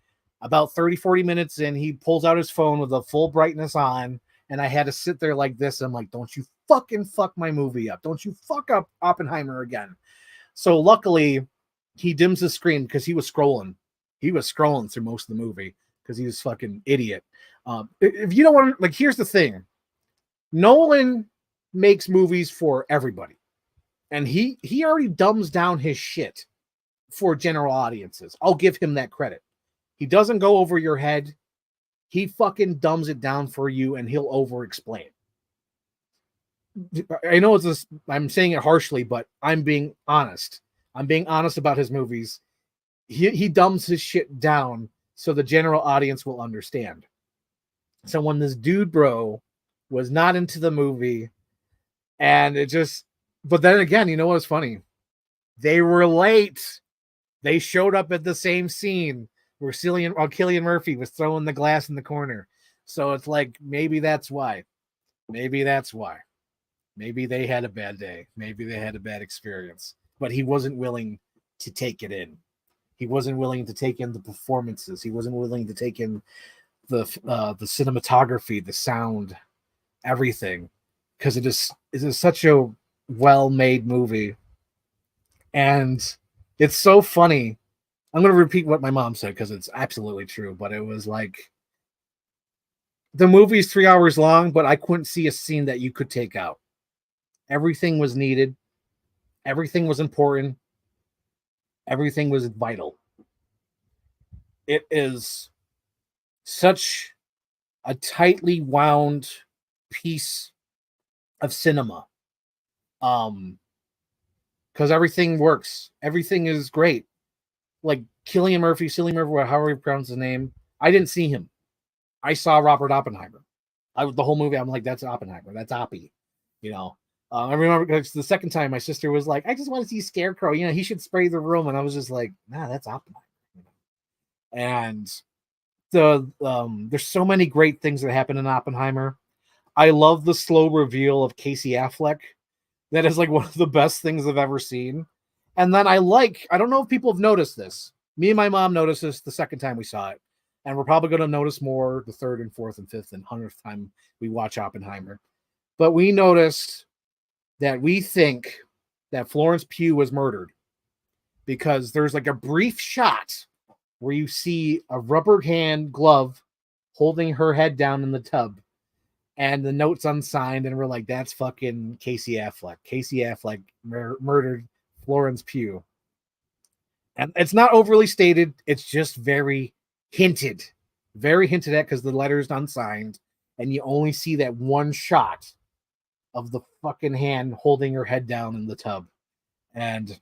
About 30-40 minutes in, he pulls out his phone with a full brightness on, and I had to sit there like this. I'm like, don't you fucking fuck my movie up. Don't you fuck up Oppenheimer again. So luckily, he dims the screen because he was scrolling. He was scrolling through most of the movie because he was fucking idiot. If you don't want to, like, here's the thing. Nolan makes movies for everybody. And he already dumbs down his shit for general audiences. I'll give him that credit. He doesn't go over your head. He fucking dumbs it down for you, and he'll over-explain. I know I'm saying it harshly, but I'm being honest. I'm being honest about his movies. He dumbs his shit down so the general audience will understand. So when this dude bro was not into the movie, and it just, but then again, you know what's funny? They were late. They showed up at the same scene where Cillian Murphy was throwing the glass in the corner. So it's like, maybe that's why. Maybe that's why. Maybe they had a bad day. Maybe they had a bad experience. But he wasn't willing to take it in. He wasn't willing to take in the performances. He wasn't willing to take in the cinematography, the sound, everything. because it is such a well-made movie, and it's so funny. I'm going to repeat what my mom said because it's absolutely true, but it was like the movie's 3 hours long, but I couldn't see a scene that you could take out. Everything was needed. Everything was important. Everything was vital. It is such a tightly wound piece of cinema. Because everything works. Everything is great. Like Cillian Murphy, however you pronounce his name. I didn't see him. I saw Robert Oppenheimer. The whole movie, I'm like, that's Oppenheimer. That's Oppie. You know, I remember because the second time my sister was like, I just want to see Scarecrow. You know, he should spray the room. And I was just like, nah, that's Oppenheimer. You know? And there's so many great things that happen in Oppenheimer. I love the slow reveal of Casey Affleck. That is like one of the best things I've ever seen. And then I don't know if people have noticed this. Me and my mom noticed this the second time we saw it. And we're probably going to notice more the third and fourth and fifth and 100th time we watch Oppenheimer. But we noticed that we think that Florence Pugh was murdered because there's like a brief shot where you see a rubber hand glove holding her head down in the tub. And the note's unsigned, and we're like, that's fucking Casey Affleck. Casey Affleck murdered Florence Pugh. And it's not overly stated. It's just very hinted at because the letter's unsigned. And you only see that one shot of the fucking hand holding her head down in the tub. And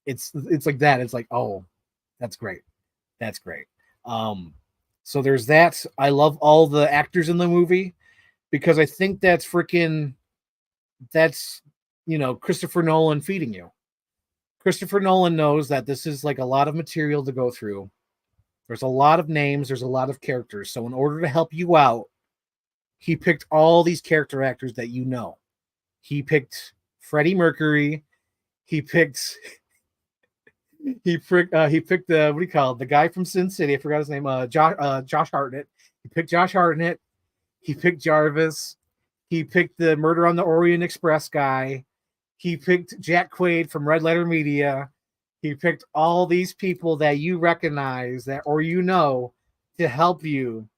it's like that. It's like, oh, that's great. That's great. So there's that. I love all the actors in the movie. Because I think that's Christopher Nolan feeding you. Christopher Nolan knows that this is like a lot of material to go through. There's a lot of names. There's a lot of characters. So in order to help you out, he picked all these character actors that you know. He picked Freddie Mercury. He picked the guy from Sin City. I forgot his name. Josh Hartnett. He picked Josh Hartnett. He picked Jarvis. He picked the Murder on the Orient Express guy. He picked Jack Quaid from Red Letter Media. He picked all these people that you recognize to help you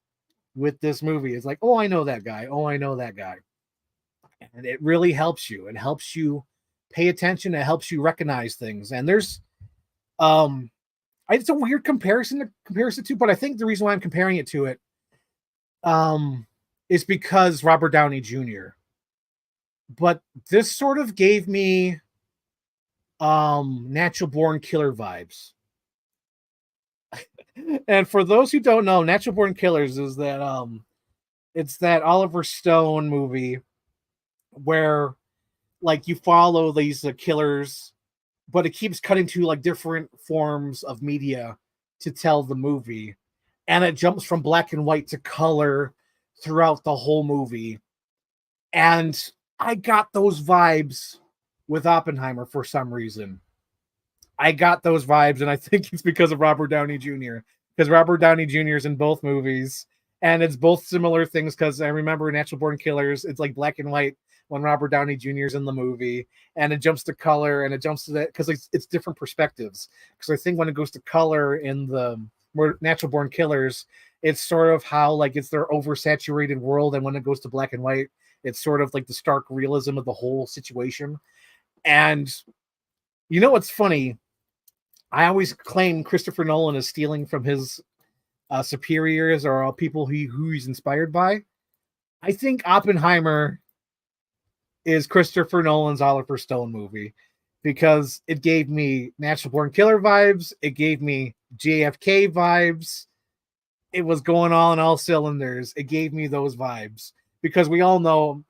with this movie. It's like, oh, I know that guy. Oh, I know that guy. And it really helps you. It helps you pay attention. It helps you recognize things. And there's, it's a weird comparison to, but I think the reason why I'm comparing it to it, is because Robert Downey Jr. But this sort of gave me Natural Born Killer vibes. And for those who don't know, Natural Born Killers is that it's that Oliver Stone movie where like you follow these killers, but it keeps cutting to like different forms of media to tell the movie. And it jumps from black and white to color throughout the whole movie. And I got those vibes with Oppenheimer for some reason. I got those vibes, and I think it's because of Robert Downey Jr. Because Robert Downey Jr. is in both movies, and it's both similar things because I remember Natural Born Killers, it's like black and white when Robert Downey Jr. is in the movie, and it jumps to color, and it jumps to that because it's different perspectives. Because I think when it goes to color in the Natural Born Killers, it's sort of how like it's their oversaturated world, and when it goes to black and white, it's sort of like the stark realism of the whole situation. And you know what's funny? I always claim Christopher Nolan is stealing from his superiors or people who he's inspired by. I think Oppenheimer is Christopher Nolan's Oliver Stone movie because it gave me Natural Born Killer vibes. It gave me JFK vibes. It was going on all cylinders. It gave me those vibes because we all know,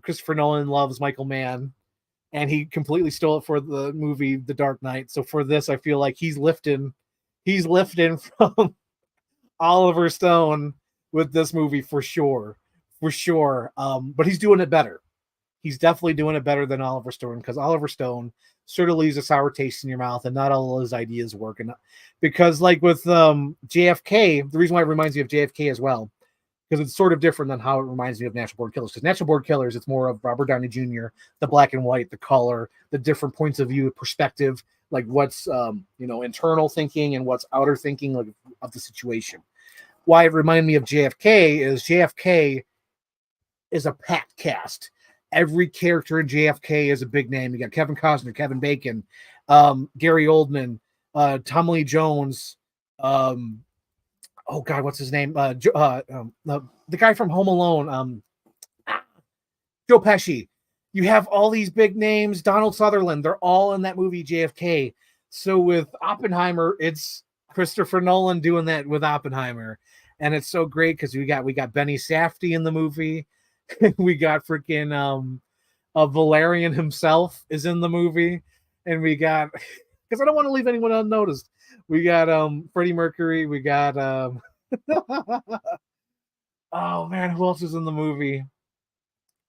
Christopher Nolan loves Michael Mann, and he completely stole it for the movie The Dark Knight. So for this, I feel like he's lifting from Oliver Stone with this movie for sure. But he's doing it better. He's definitely doing it better than Oliver Stone because Oliver Stone sort of leaves a sour taste in your mouth, and not all of his ideas work. And because like with JFK, the reason why it reminds me of JFK as well, because it's sort of different than how it reminds me of Natural Born Killers. Because Natural Born Killers, it's more of Robert Downey Jr., the black and white, the color, the different points of view, perspective, like what's internal thinking and what's outer thinking, like of the situation. Why it reminded me of JFK is JFK is a packed cast. Every character in JFK is a big name. You got Kevin Costner, Kevin Bacon, Gary Oldman, Tommy Lee Jones, oh God, what's his name? The guy from Home Alone, Joe Pesci. You have all these big names. Donald Sutherland. They're all in that movie JFK. So with Oppenheimer, it's Christopher Nolan doing that with Oppenheimer, and it's so great because we got Benny Safdie in the movie. We got freaking Valerian himself is in the movie, and we got, because I don't want to leave anyone unnoticed. We got Freddie Mercury. We got oh man, who else is in the movie?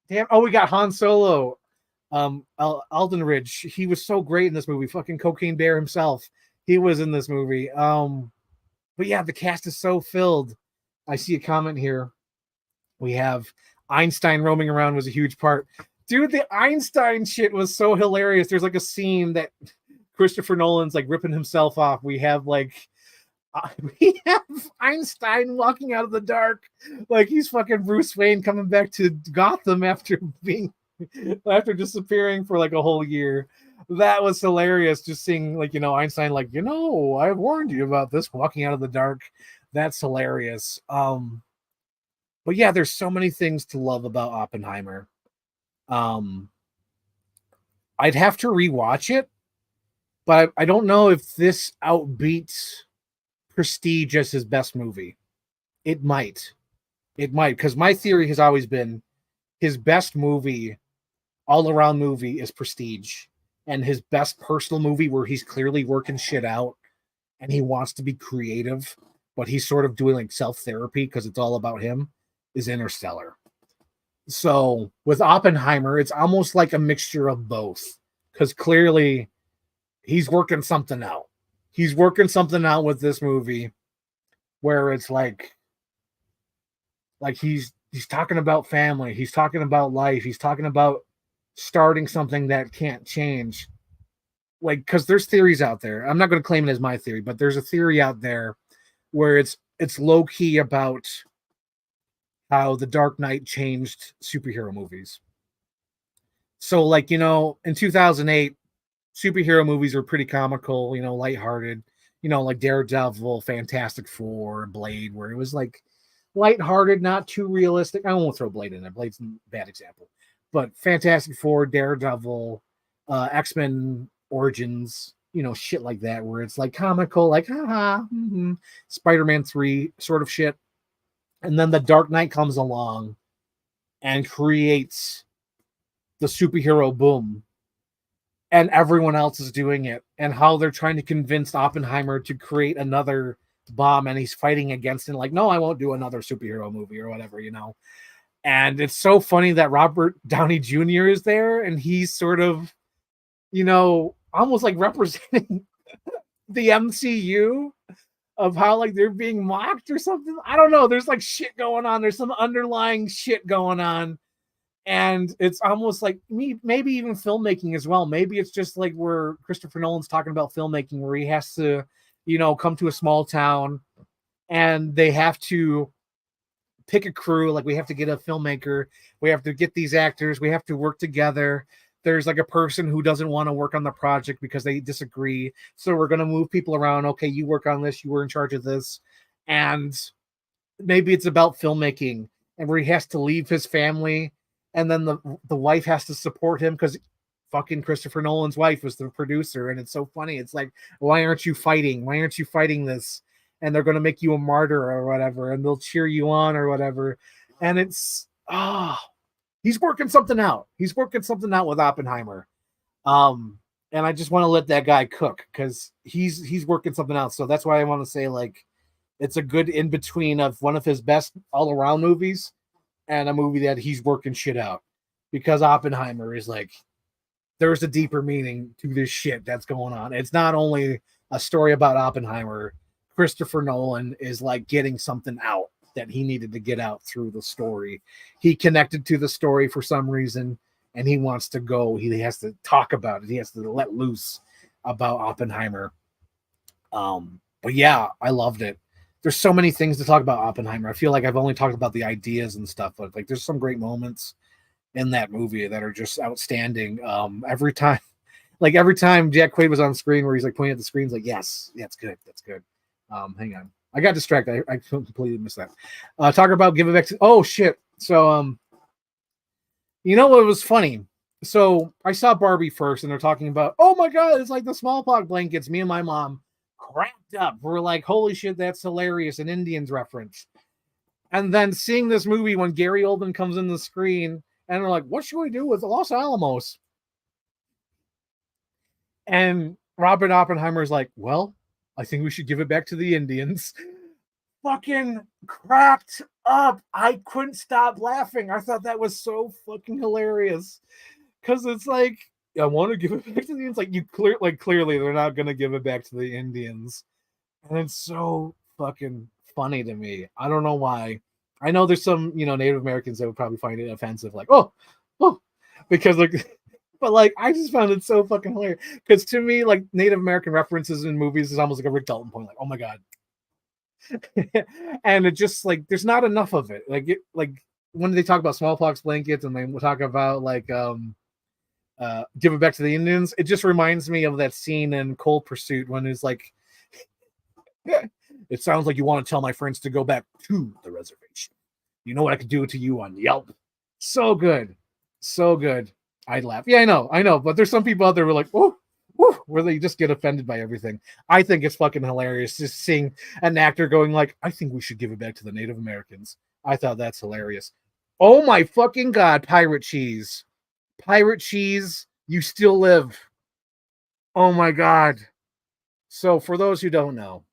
Damn! Oh, we got Han Solo, Alden Ridge. He was so great in this movie. Fucking Cocaine Bear himself. He was in this movie. But yeah, the cast is so filled. I see a comment here. We have Einstein roaming around was a huge part. Dude, the Einstein shit was so hilarious. There's like a scene that Christopher Nolan's like ripping himself off. We have Einstein walking out of the dark like he's fucking Bruce Wayne coming back to Gotham after disappearing for like a whole year. That was hilarious, just seeing Einstein I warned you about this, walking out of the dark. That's hilarious. But yeah, there's so many things to love about Oppenheimer. I'd have to rewatch it, but I don't know if this outbeats Prestige as his best movie. It might, because my theory has always been his best movie, all around movie, is Prestige, and his best personal movie where he's clearly working shit out and he wants to be creative, but he's sort of doing like self-therapy because it's all about him, is Interstellar. So with Oppenheimer, it's almost like a mixture of both, because clearly he's working something out. He's working something out with this movie where it's like he's talking about family, he's talking about life, he's talking about starting something that can't change. Like, because there's theories out there. I'm not going to claim it as my theory, but there's a theory out there where it's low key about how The Dark Knight changed superhero movies. So, in 2008, superhero movies were pretty comical, lighthearted, like Daredevil, Fantastic Four, Blade, where it was like lighthearted, not too realistic. I won't throw Blade in there. Blade's a bad example. But Fantastic Four, Daredevil, X-Men Origins, shit like that, where it's like comical, like, haha, Spider-Man 3 sort of shit. And then The Dark Knight comes along and creates the superhero boom. And everyone else is doing it. And how they're trying to convince Oppenheimer to create another bomb, and he's fighting against it. Like, no, I won't do another superhero movie or whatever, And it's so funny that Robert Downey Jr. is there, and he's sort of, almost like representing the MCU of how they're being mocked or something. I don't know. There's shit going on. There's some underlying shit going on. And it's almost like maybe even filmmaking as well. Maybe it's just like where Christopher Nolan's talking about filmmaking, where he has to, come to a small town and they have to pick a crew. Like, we have to get a filmmaker. We have to get these actors. We have to work together. There's a person who doesn't want to work on the project because they disagree. So we're going to move people around. Okay, you work on this. You were in charge of this. And maybe it's about filmmaking, and where he has to leave his family. And then the wife has to support him because fucking Christopher Nolan's wife was the producer. And it's so funny. It's like, why aren't you fighting? Why aren't you fighting this? And they're going to make you a martyr or whatever. And they'll cheer you on or whatever. And it's, he's working something out. He's working something out with Oppenheimer. And I just want to let that guy cook because he's working something out. So that's why I want to say it's a good in-between of one of his best all-around movies and a movie that he's working shit out, because Oppenheimer is there's a deeper meaning to this shit that's going on. It's not only a story about Oppenheimer. Christopher Nolan is getting something out that he needed to get out through the story. He connected to the story for some reason, and he wants to go. He has to talk about it. He has to let loose about Oppenheimer. But yeah, I loved it. There's so many things to talk about Oppenheimer. I feel like I've only talked about the ideas and stuff, but like there's some great moments in that movie that are just outstanding. Every time Jack Quaid was on screen where he's like pointing at the screen, like, yes, that's good. That's good. Hang on. I got distracted. I completely missed that. Talk about give it back to, oh shit. So, you know what was funny? So I saw Barbie first and they're talking about, oh my God, it's like the smallpox blankets. Me and my mom cracked up. We're like, holy shit, that's hilarious. An Indians reference. And then seeing this movie when Gary Oldman comes in the screen and they're like, what should we do with Los Alamos? And Robert Oppenheimer is like, well, I think we should give it back to the Indians. Fucking cracked up. I couldn't stop laughing. I thought that was so fucking hilarious. Because it's like, I want to give it back to the Indians. Like, clearly they're not going to give it back to the Indians. And it's so fucking funny to me. I don't know why. I know there's some, Native Americans that would probably find it offensive. Like, oh, because like, but like, I just found it so fucking hilarious. Because to me, like Native American references in movies is almost like a Rick Dalton point. Like, oh my God. And it just like, there's not enough of it. Like when they talk about smallpox blankets and they talk about like, give it back to the Indians, it just reminds me of that scene in Cold Pursuit when it's like, it sounds like you want to tell my friends to go back to the reservation. You know what I could do to you on Yelp. So good. I'd laugh. Yeah, I know. But there's some people out there who are like, oh, where they just get offended by everything. I think it's fucking hilarious just seeing an actor going like, I think we should give it back to the Native Americans. I thought that's hilarious. Oh my fucking God, Pirate Cheese. Pirate Cheese, you still live. Oh my God. So for those who don't know,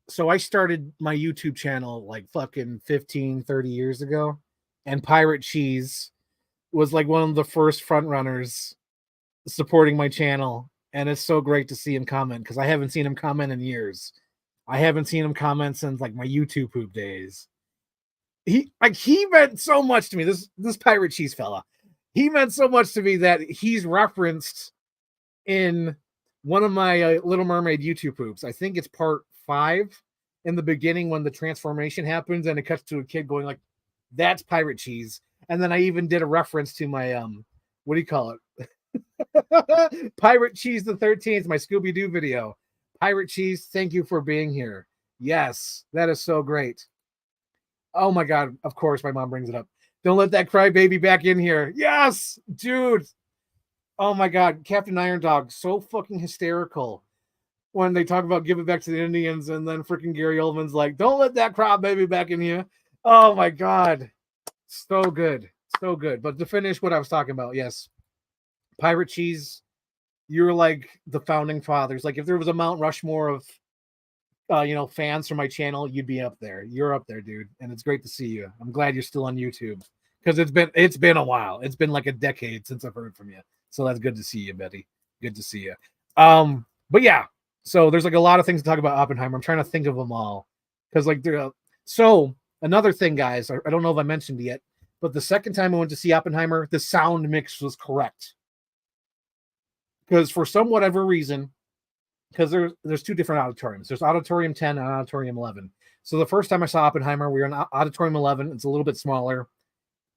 so I started my YouTube channel like fucking 15, 30 years ago. And Pirate Cheese was like one of the first front runners supporting my channel. And it's so great to see him comment because I haven't seen him comment in years. I haven't seen him comment since like my YouTube poop days. He meant so much to me. This Pirate Cheese fella. He meant so much to me that he's referenced in one of my Little Mermaid YouTube poops. I think it's part 5 in the beginning when the transformation happens and it cuts to a kid going like, that's Pirate Cheese. And then I even did a reference to my, what do you call it? Pirate Cheese the 13th, my Scooby-Doo video. Pirate Cheese, thank you for being here. Yes, that is so great. Oh my God, of course my mom brings it up. Don't let that crybaby back in here. Yes, dude. Oh my God, Captain Iron Dog, so fucking hysterical when they talk about give it back to the Indians and then freaking Gary Oldman's like, don't let that crybaby back in here. Oh my God. So good. But to finish what I was talking about, yes, Pirate Cheese, you're like the founding fathers. Like if there was a Mount Rushmore of fans for my channel, you'd be up there. You're up there, dude. And it's great to see you. I'm glad you're still on YouTube because it's been a while. It's been like a decade since I've heard from you. So that's good to see you, Betty. Good to see you. But yeah, so there's like a lot of things to talk about Oppenheimer. I'm trying to think of them all because like so another thing, guys, I don't know if I mentioned it yet, but the second time I went to see Oppenheimer, the sound mix was correct. Because for some whatever reason, because there's 2 different auditoriums. There's Auditorium 10 and Auditorium 11. So the first time I saw Oppenheimer, we were in Auditorium 11. It's a little bit smaller.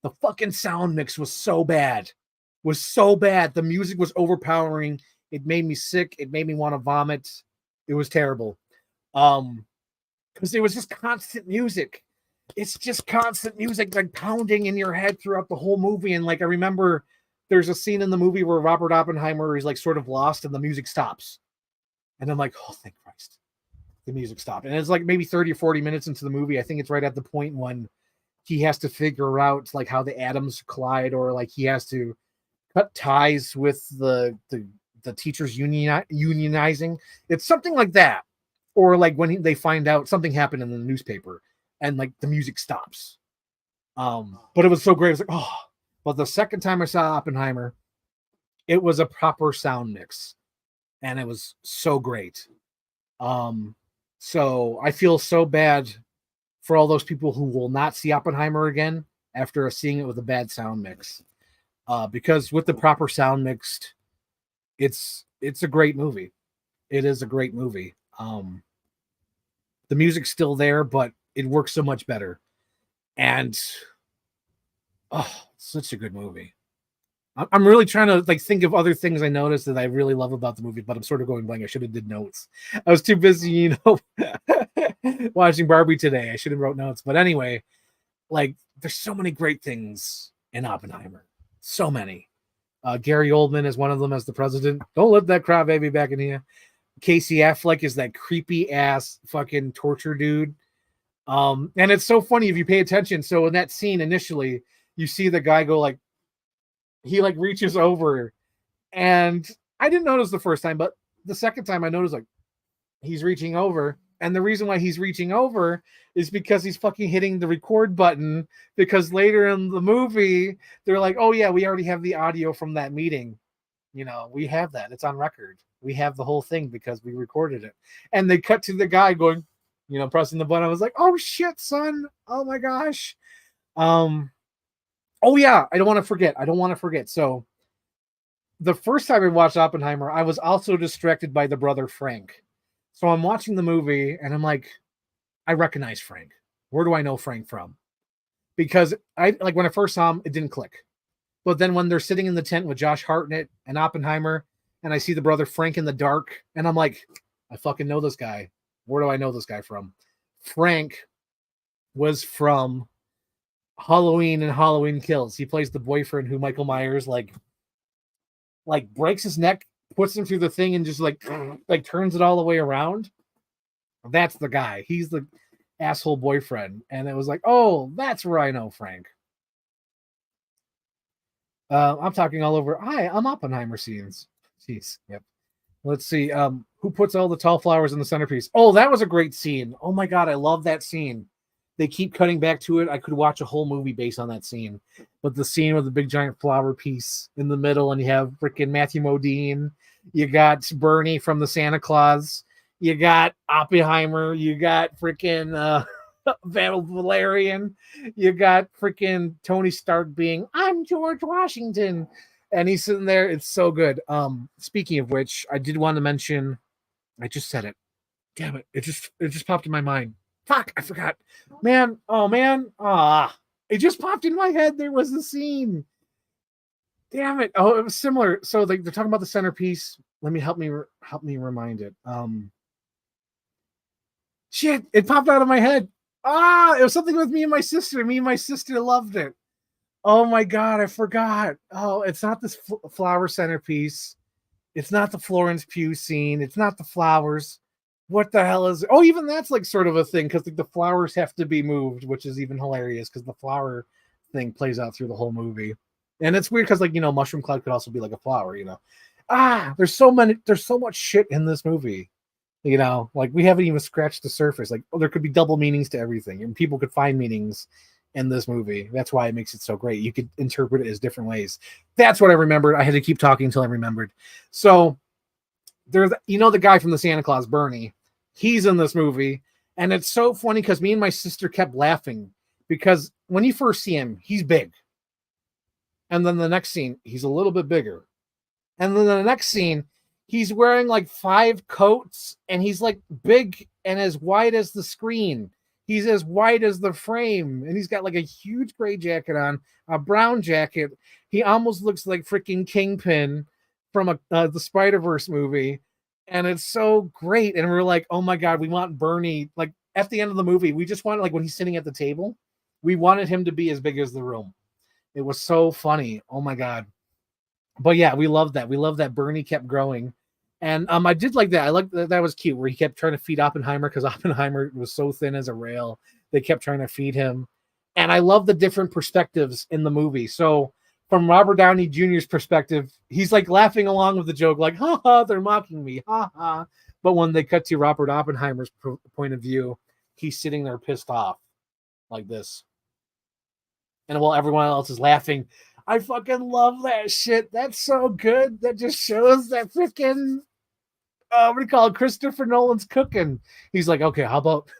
The fucking sound mix was so bad. The music was overpowering. It made me sick. It made me want to vomit. It was terrible. Because it was just constant music. It's just constant music like pounding in your head throughout the whole movie. And like I remember there's a scene in the movie where Robert Oppenheimer is like sort of lost and the music stops. And I'm like, oh, thank Christ. The music stopped. And it's like maybe 30 or 40 minutes into the movie. I think it's right at the point when he has to figure out like how the atoms collide or like he has to cut ties with the teachers unionizing. It's something like that. Or like when they find out something happened in the newspaper and like the music stops. But it was so great. It was like, oh. But the second time I saw Oppenheimer, it was a proper sound mix. And it was so great. So I feel so bad for all those people who will not see Oppenheimer again after seeing it with a bad sound mix. Because with the proper sound mixed, it's a great movie. It is a great movie. The music's still there, but it works so much better. And such a good movie. I'm really trying to like think of other things I noticed that I really love about the movie, but I'm sort of going blank. I should have did notes. I was too busy, watching Barbie today. I should have wrote notes. But anyway, like there's so many great things in Oppenheimer. So many. Gary Oldman is one of them as the president. Don't let that crybaby back in here. Casey Affleck is that creepy ass fucking torture dude. And it's so funny if you pay attention. So in that scene initially, you see the guy go like, he like reaches over, and I didn't notice the first time, but the second time I noticed like he's reaching over, and the reason why he's reaching over is because he's fucking hitting the record button, because later in the movie they're like, oh yeah, we already have the audio from that meeting, we have that, it's on record, we have the whole thing because we recorded it. And they cut to the guy going, pressing the button. I was like, oh shit, son, oh my gosh. Oh yeah, I don't want to forget. So the first time I watched Oppenheimer, I was also distracted by the brother Frank. So I'm watching the movie and I'm like, I recognize Frank. Where do I know Frank from? Because when I first saw him, it didn't click. But then when they're sitting in the tent with Josh Hartnett and Oppenheimer, and I see the brother Frank in the dark, and I'm like, I fucking know this guy. Where do I know this guy from? Frank was from Halloween and Halloween Kills. He plays the boyfriend who Michael Myers like breaks his neck, puts him through the thing, and just like turns it all the way around. That's the guy. He's the asshole boyfriend. And it was like, oh, that's where I know Frank. I'm talking all over. Hi, I'm Oppenheimer scenes. Jeez. Yep. Let's see. Who puts all the tall flowers in the centerpiece? Oh, that was a great scene. Oh my God, I love that scene. They keep cutting back to it. I could watch a whole movie based on that scene. But the scene with the big giant flower piece in the middle, and you have freaking Matthew Modine. You got Bernie from the Santa Claus. You got Oppenheimer. You got freaking Valerian. You got freaking Tony Stark being, I'm George Washington. And he's sitting there. It's so good. Speaking of which, I did want to mention, I just said it. Damn it. It just popped in my mind. Fuck, I forgot. Man, oh man. It just popped in my head. There was a scene. Damn it. Oh, it was similar. So they're talking about the centerpiece. Let me help me remind it. Shit, it popped out of my head. It was something with me and my sister. Me and my sister loved it. Oh my God, I forgot. Oh, it's not this flower centerpiece. It's not the Florence Pugh scene. It's not the flowers. What the hell is it? Oh, even that's like sort of a thing, because the flowers have to be moved, which is even hilarious because the flower thing plays out through the whole movie. And it's weird because Mushroom Cloud could also be like a flower, there's so much shit in this movie. We haven't even scratched the surface. There could be double meanings to everything, and people could find meanings in this movie. That's why it makes it so great. You could interpret it as different ways. That's what I remembered. I had to keep talking until I remembered. So there's, the guy from the Santa Claus, Bernie, he's in this movie. And it's so funny because me and my sister kept laughing because when you first see him, he's big. And then the next scene, he's a little bit bigger. And then the next scene, he's wearing like 5 coats, and he's like big and as wide as the screen. He's as wide as the frame, and he's got like a huge gray jacket on, a brown jacket. He almost looks like freaking Kingpin from the Spider-Verse movie. And it's so great. And we're like, oh my God, we want Bernie. Like at the end of the movie, we just wanted, like when he's sitting at the table, we wanted him to be as big as the room. It was so funny. Oh my God. But yeah, we love that. We love that Bernie kept growing. And I did like that. I like that was cute, where he kept trying to feed Oppenheimer because Oppenheimer was so thin as a rail. They kept trying to feed him. And I love the different perspectives in the movie. So from Robert Downey Jr.'s perspective, he's like laughing along with the joke, like, ha ha, they're mocking me, ha ha. But when they cut to Robert Oppenheimer's point of view, he's sitting there pissed off like this. And while everyone else is laughing, I fucking love that shit. That's so good. That just shows that freaking, what do you call it? Christopher Nolan's cooking. He's like, okay, how about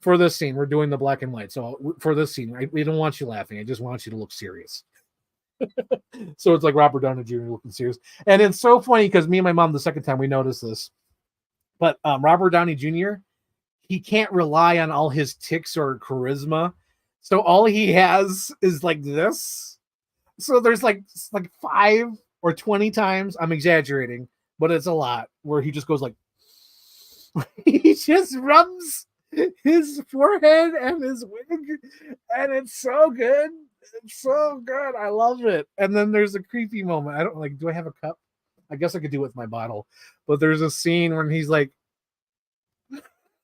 for this scene, we're doing the black and white. So for this scene, we don't want you laughing. I just want you to look serious. So it's like Robert Downey Jr. looking serious. And it's so funny because me and my mom, the second time we noticed this, but Robert Downey Jr., he can't rely on all his tics or charisma. So all he has is like this. So there's like 5 or 20 times, I'm exaggerating, but it's a lot, where he just goes like, he just rubs his forehead and his wig, and it's so good. It's so good. I love it. And then there's a creepy moment. I don't like, do I have a cup? I guess I could do it with my bottle. But there's a scene when he's like,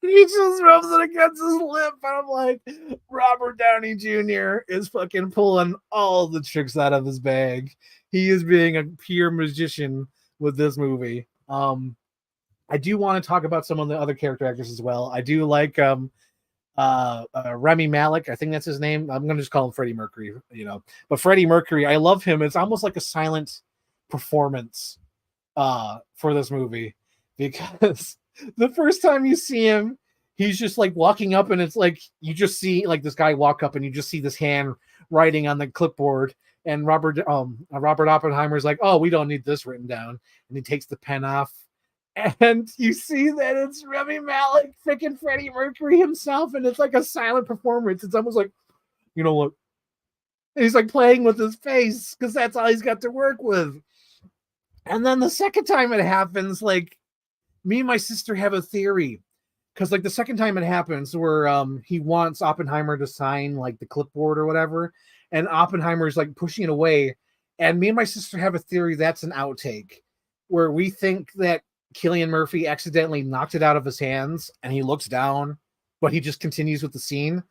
he just rubs it against his lip, and I'm like, Robert Downey Jr. is fucking pulling all the tricks out of his bag. He is being a pure magician with this movie. I do want to talk about some of the other character actors as well. I do like Rami Malek. I think that's his name. I'm gonna just call him Freddie Mercury, But Freddie Mercury, I love him. It's almost like a silent performance for this movie, because the first time you see him, he's just like walking up, and it's like you just see like this guy walk up, and you just see this hand writing on the clipboard, and Robert Oppenheimer is like, oh, we don't need this written down, and he takes the pen off, and you see that it's Rami Malek, freaking Freddie Mercury himself, and it's like a silent performance. It's almost like, you know what? He's like playing with his face because that's all he's got to work with. And then the second time it happens, like, me and my sister have a theory, because like the second time it happens where he wants Oppenheimer to sign like the clipboard or whatever, and Oppenheimer's like pushing it away, and me and my sister have a theory that's an outtake, where we think that Cillian Murphy accidentally knocked it out of his hands and he looks down, but he just continues with the scene,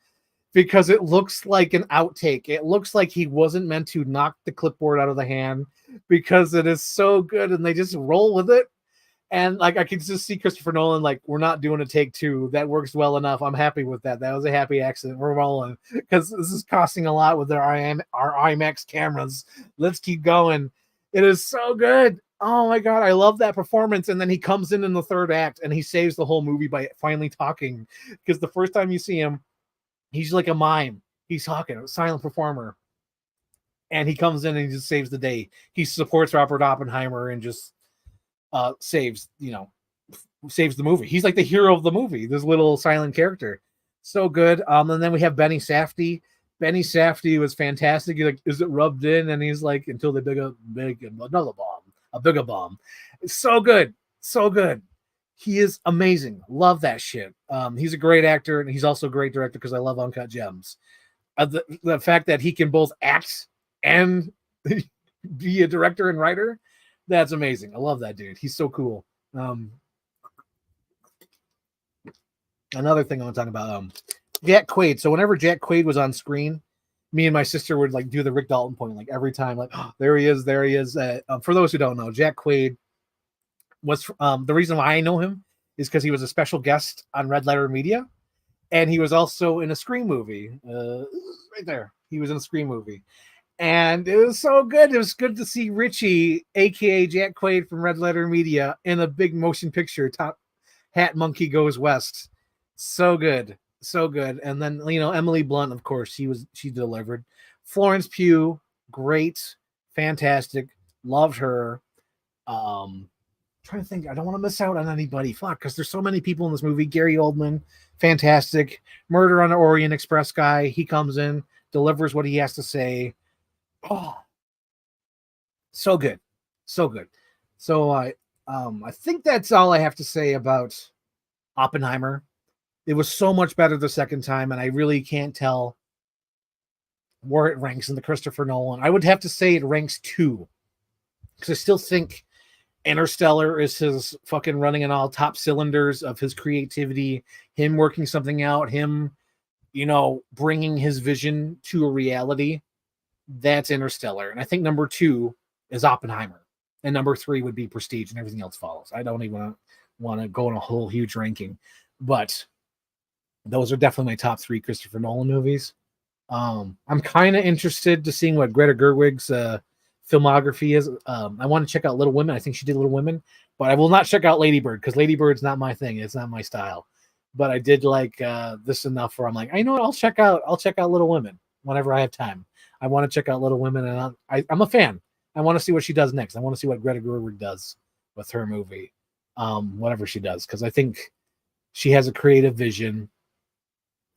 because it looks like an outtake. It looks like he wasn't meant to knock the clipboard out of the hand, because it is so good and they just roll with it. And like I can just see Christopher Nolan like, we're not doing a take 2. That works well enough. I'm happy with that. That was a happy accident. We're rolling, because this is costing a lot with our IMAX cameras. Let's keep going. It is so good. Oh my God, I love that performance. And then he comes in the third act and he saves the whole movie by finally talking, because the first time you see him, he's like a mime. He's talking, a silent performer. And he comes in and he just saves the day. He supports Robert Oppenheimer and just saves the movie. He's like the hero of the movie, this little silent character. So good. And then we have Benny Safdie. Benny Safdie was fantastic. He's like, is it rubbed in? And he's like, until they big another bomb, a bigger bomb. It's so good. So good. He is amazing. Love that shit. He's a great actor, and he's also a great director, because I love Uncut Gems. The fact that he can both act and be a director and writer, that's amazing. I love that dude. He's so cool. Another thing I want to talk about, Jack Quaid. So whenever Jack Quaid was on screen, me and my sister would like do the Rick Dalton point, like every time, like, oh, there he is. For those who don't know, Jack Quaid was the reason why I know him is because he was a special guest on Red Letter Media, and he was also in a Scream movie. Right there, he was in a Scream movie, and it was so good. It was good to see Richie, aka Jack Quaid from Red Letter Media, in a big motion picture. Top Hat Monkey Goes West. So good, so good. And then Emily Blunt, of course, she delivered. Florence Pugh, great, fantastic, loved her. Trying to think, I don't want to miss out on anybody. Fuck, because there's so many people in this movie. Gary Oldman, fantastic. Murder on the Orient Express guy, he comes in, delivers what he has to say. Oh, so good, so good. So I think that's all I have to say about Oppenheimer. It was so much better the second time, and I really can't tell where it ranks in the Christopher Nolan. I would have to say it ranks 2, because I still think Interstellar is his fucking running on all top cylinders of his creativity, him working something out, him, bringing his vision to a reality. That's Interstellar. And I think number 2 is Oppenheimer. And number 3 would be Prestige, and everything else follows. I don't even want to go in a whole huge ranking, but those are definitely my top 3 Christopher Nolan movies. I'm kind of interested to seeing what Greta Gerwig's filmography is. I want to check out Little Women. I think she did Little Women, but I will not check out Lady Bird, because Lady Bird's not my thing. It's not my style. but I did like this enough where I'm like, I know what, I'll check out Little Women whenever I have time. I want to check out Little Women, and I'm a fan. I want to see what she does next. I want to see what Greta Gerwig does with her movie, whatever she does, because I think she has a creative vision,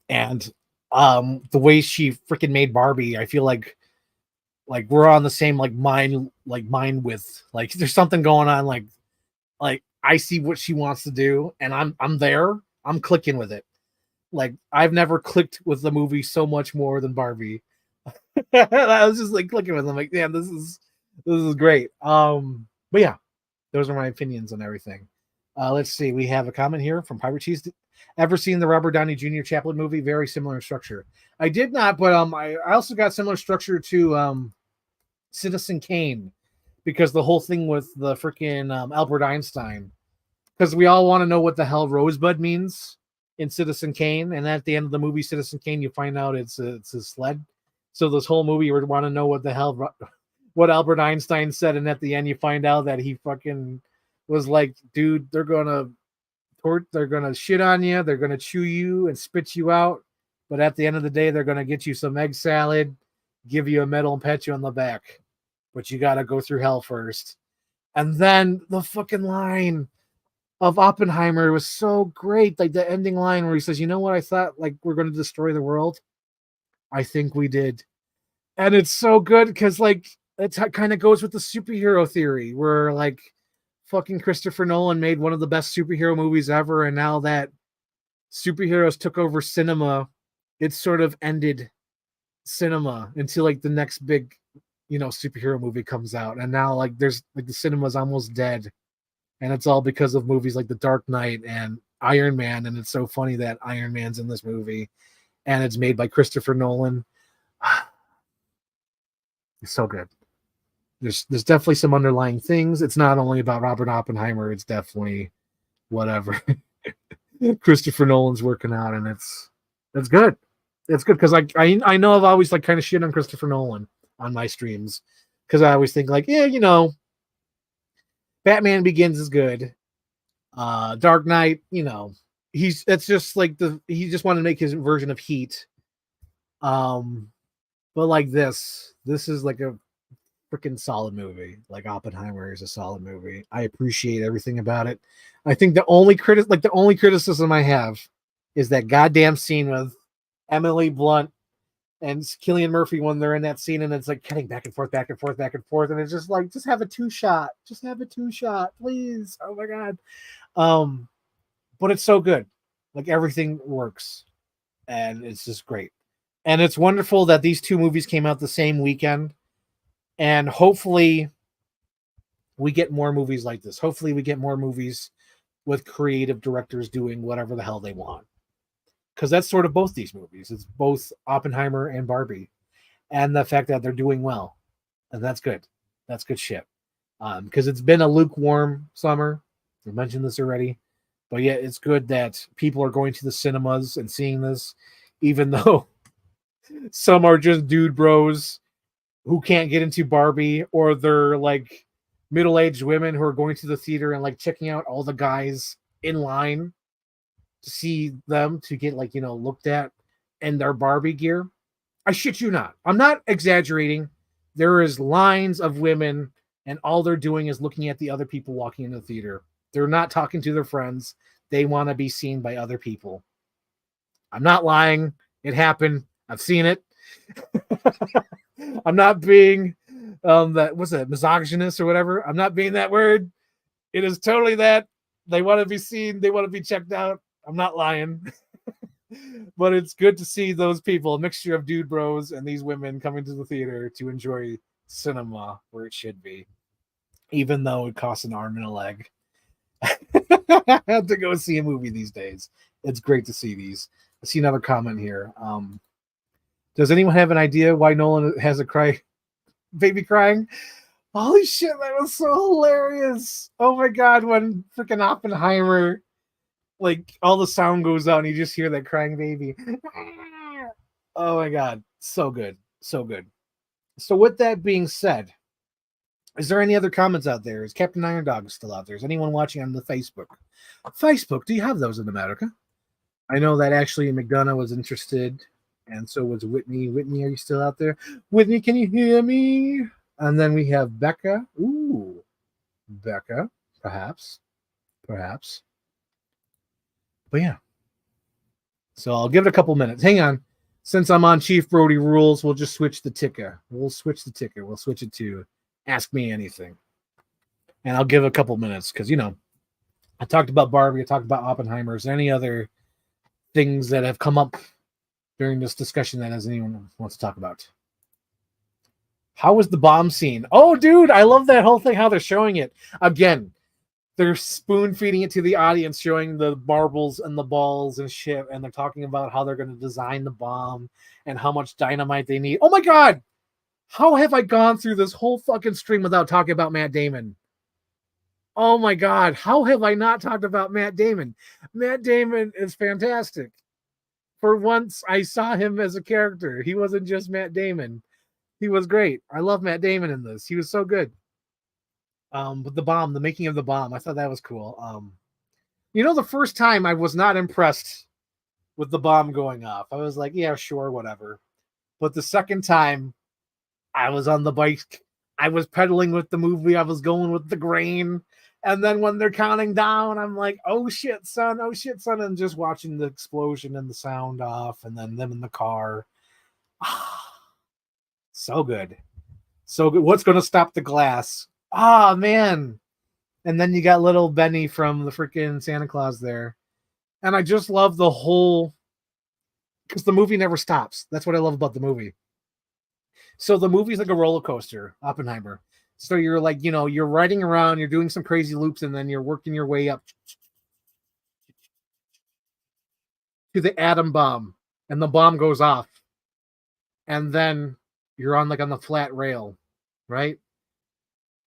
and the way she freaking made Barbie, I feel like we're on the same mind width. Like there's something going on. Like I see what she wants to do, and I'm there. I'm clicking with it. Like I've never clicked with the movie so much more than Barbie. I was just like clicking with them, like, damn, this is great. But yeah, those are my opinions on everything. Let's see. We have a comment here from Pirate Cheese. Ever seen the Robert Downey Jr. Chaplin movie? Very similar in structure. I did not, but I also got similar structure to Citizen Kane, because the whole thing with the freaking Albert Einstein, because we all want to know what the hell Rosebud means in Citizen Kane, and at the end of the movie Citizen Kane, you find out it's a sled. So this whole movie, you would want to know what Albert Einstein said, and at the end, you find out that he fucking was like, dude, they're gonna shit on you, they're gonna chew you and spit you out, but at the end of the day, they're gonna get you some egg salad, give you a medal, and pat you on the back, but you gotta go through hell first. And then the fucking line of Oppenheimer was so great, like the ending line where he says, "You know what? I thought like we're going to destroy the world. I think we did." And it's so good because like it kind of goes with the superhero theory, where like fucking Christopher Nolan made one of the best superhero movies ever, and now that superheroes took over cinema, it sort of ended cinema until like the next big, superhero movie comes out, and now like there's like the cinema's almost dead, and it's all because of movies like The Dark Knight and Iron Man. And it's so funny that Iron Man's in this movie, and it's made by Christopher Nolan. It's so good. There's definitely some underlying things. It's not only about Robert Oppenheimer. It's definitely whatever Christopher Nolan's working out, and it's good. It's good because I know I've always like kind of shit on Christopher Nolan on my streams, because I always think like, yeah, Batman Begins is good. Dark Knight, that's just like he just wanted to make his version of Heat. But like this is like a freaking solid movie. Like Oppenheimer is a solid movie. I appreciate everything about it. I think the only criticism I have is that goddamn scene with Emily Blunt and Cillian Murphy when they're in that scene, and it's like cutting back and forth, back and forth, back and forth, and it's just like, just have a two shot, please. Oh my god. But it's so good. Like everything works, and it's just great. And it's wonderful that these two movies came out the same weekend, and hopefully we get more movies like this. Hopefully we get more movies with creative directors doing whatever the hell they want. Because that's sort of both these movies. It's both Oppenheimer and Barbie. And the fact that they're doing well. And that's good. That's good shit. Because it's been a lukewarm summer. I mentioned this already. But yeah, it's good that people are going to the cinemas and seeing this, even though some are just dude bros who can't get into Barbie, or they're like middle-aged women who are going to the theater and like checking out all the guys in line to see them, to get like, looked at in their Barbie gear. I shit you not. I'm not exaggerating. There is lines of women, and all they're doing is looking at the other people walking into the theater. They're not talking to their friends. They want to be seen by other people. I'm not lying. It happened. I've seen it. I'm not being misogynist or whatever. I'm not being that word. It is totally that. They want to be seen. They want to be checked out. I'm not lying. But it's good to see those people, a mixture of dude bros and these women, coming to the theater to enjoy cinema where it should be, even though it costs an arm and a leg to go see a movie these days. It's great to see these. I see another comment here. Does anyone have an idea why Nolan has a baby crying? Holy shit, that was so hilarious. Oh my god, when freaking Oppenheimer, like all the sound goes out and you just hear that crying baby. Oh my god, so good. So good. So with that being said, is there any other comments out there? Is Captain Iron Dog still out there? Is anyone watching on the Facebook? Facebook, do you have those in America? I know that Ashley McDonough was interested, and so was Whitney. Whitney, are you still out there? Whitney, can you hear me? And then we have Becca. Ooh, Becca, perhaps, perhaps. But yeah, so I'll give it a couple minutes. Hang on. Since I'm on Chief Brody rules, we'll just switch the ticker. We'll switch the ticker. We'll switch it to Ask Me Anything. And I'll give a couple minutes because, I talked about Barbie. I talked about Oppenheimer. Is there any other things that have come up during this discussion that anyone wants to talk about? How was the bomb scene? Oh, dude, I love that whole thing, how they're showing it. Again, they're spoon feeding it to the audience, showing the marbles and the balls and shit, and they're talking about how they're going to design the bomb and how much dynamite they need. Oh my God! How have I gone through this whole fucking stream without talking about Matt Damon? Oh my God, how have I not talked about Matt Damon? Matt Damon is fantastic. For once, I saw him as a character. He wasn't just Matt Damon. He was great. I love Matt Damon in this. He was so good. But the bomb, the making of the bomb, I thought that was cool. The first time I was not impressed with the bomb going off. I was like, yeah, sure, whatever. But the second time, I was on the bike. I was pedaling with the movie. I was going with the grain. And then when they're counting down, I'm like, oh shit, son, and just watching the explosion and the sound off, and then them in the car. So good. So good. What's going to stop the glass? Man. And then you got little Benny from the freaking Santa Claus there. And I just love the whole, because the movie never stops. That's what I love about the movie. So the movie's like a roller coaster, Oppenheimer. So you're like, you're riding around, you're doing some crazy loops, and then you're working your way up to the atom bomb, and the bomb goes off. And then you're on the flat rail, right?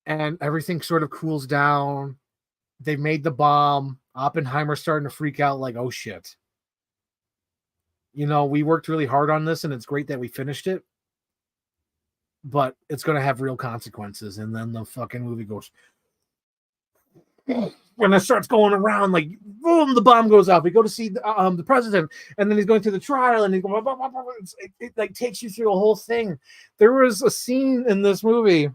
And everything sort of cools down. They made the bomb. Oppenheimer's starting to freak out, like, oh shit. We worked really hard on this, and it's great that we finished it, but it's going to have real consequences. And then the fucking movie goes, when it starts going around, like, boom, the bomb goes off. We go to see the president, and then he's going through the trial, and he's going, it like takes you through a whole thing. There was a scene in this movie.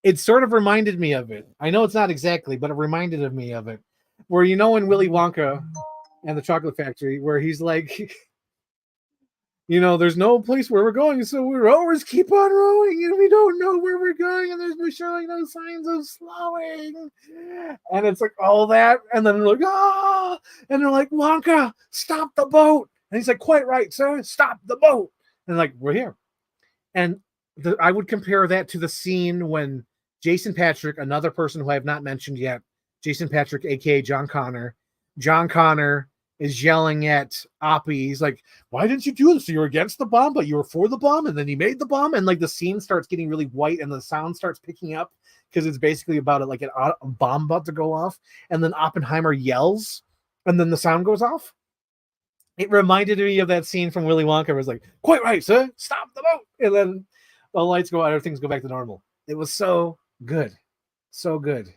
It sort of reminded me of it. I know it's not exactly, but it reminded me of it. Where, in Willy Wonka and the Chocolate Factory, where he's like, there's no place where we're going, so we always keep on rowing, and we don't know where we're going, and we're showing no signs of slowing. And it's like all that, and then they're like, and they're like, Wonka, stop the boat. And he's like, quite right, sir, stop the boat. And like, we're here. And I would compare that to the scene when Jason Patrick, another person who I have not mentioned yet, Jason Patrick, aka John Connor is yelling at Oppie. He's like, why didn't you do this? So you're against the bomb, but you were for the bomb, and then you made the bomb. And like the scene starts getting really white, and the sound starts picking up because it's basically about it, like a bomb about to go off. And then Oppenheimer yells, and then the sound goes off. It reminded me of that scene from Willy Wonka where it's like, quite right, sir, stop the boat. And then the lights go out, everything's go back to normal. It was so good. So good.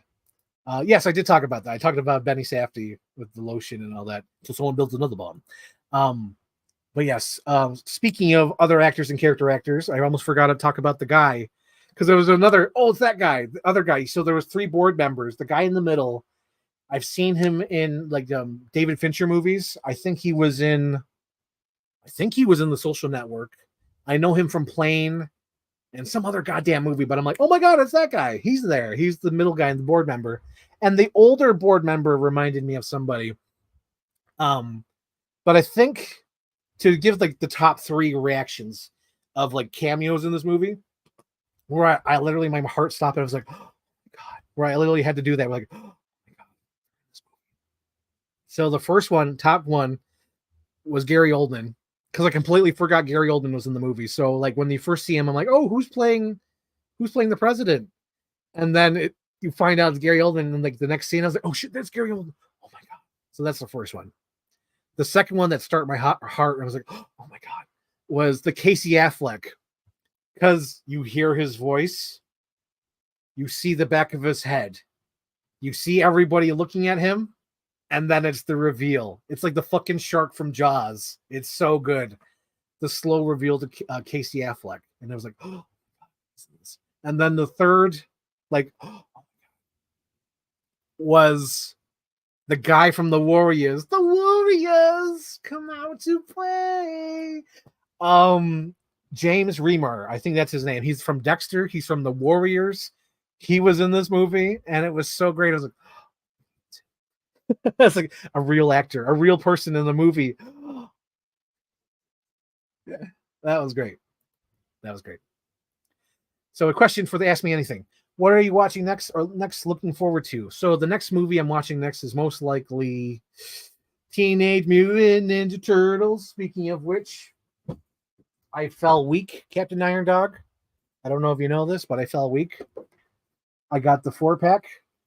Yes, I did talk about that. I talked about Benny Safdie with the lotion and all that. So someone builds another bomb. But yes, speaking of other actors and character actors, I almost forgot to talk about the guy, because there was another. Oh, it's that guy, the other guy. So there was 3 board members. The guy in the middle, I've seen him in like David Fincher movies. I think he was in The Social Network. I know him from Plane and some other goddamn movie, but I'm like, oh my God, it's that guy. He's there. He's the middle guy and the board member. And the older board member reminded me of somebody. But I think to give like the top 3 reactions of like cameos in this movie, where I literally, my heart stopped. I was like, oh my God, where I literally had to do that. We're like, oh my God. So the first one, top one, was Gary Oldman, because I completely forgot Gary Oldman was in the movie. So like when you first see him, I'm like, oh, who's playing the president? And then you find out it's Gary Oldman, and like the next scene, I was like, oh shit, that's Gary Oldman. Oh my God. So that's the first one. The second one that started my heart, and I was like, oh my God, was the Casey Affleck, because you hear his voice, you see the back of his head, you see everybody looking at him, and then it's the reveal. It's like the fucking shark from Jaws. It's so good. The slow reveal to Casey Affleck, and it was like, oh, and then the third, like, was the guy from the Warriors. The Warriors come out to play. James Remar, I think that's his name. He's from Dexter. He's from the Warriors. He was in this movie, and it was so great. I was like, that's like a real actor, a real person in the movie. Yeah, that was great. That was great. So, a question for the Ask Me Anything. What are you watching next or next looking forward to? So, the next movie I'm watching next is most likely Teenage Mutant Ninja Turtles. Speaking of which, I fell weak, Captain Iron Dog. I don't know if you know this, but I fell weak. I got the 4-pack.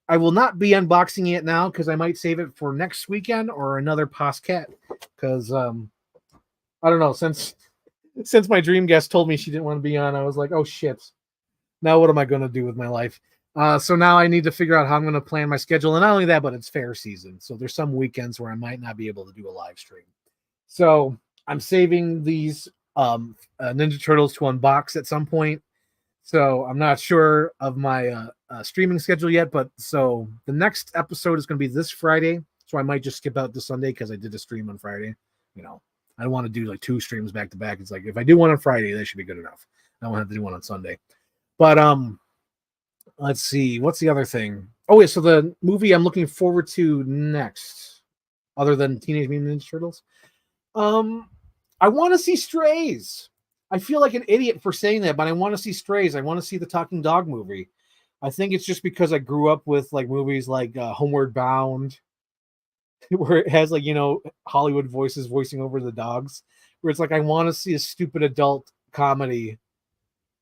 I will not be unboxing it now because I might save it for next weekend or another Poscat. Because I don't know, since my dream guest told me she didn't want to be on, I was like, oh shit. Now what am I going to do with my life? So now I need to figure out how I'm going to plan my schedule. And not only that, but it's fair season. So there's some weekends where I might not be able to do a live stream. So I'm saving these Ninja Turtles to unbox at some point. So I'm not sure of my streaming schedule yet. But so the next episode is going to be this Friday. So I might just skip out to Sunday because I did a stream on Friday. You know, I don't want to do like 2 streams back to back. It's like if I do one on Friday, that should be good enough. I don't have to do one on Sunday. But let's see. What's the other thing? Oh, yeah. So the movie I'm looking forward to next, other than Teenage Mutant Ninja Turtles, I want to see Strays. I feel like an idiot for saying that, but I want to see Strays. I want to see the Talking Dog movie. I think it's just because I grew up with like movies like Homeward Bound, where it has like, you know, Hollywood voices voicing over the dogs, where it's like I want to see a stupid adult comedy.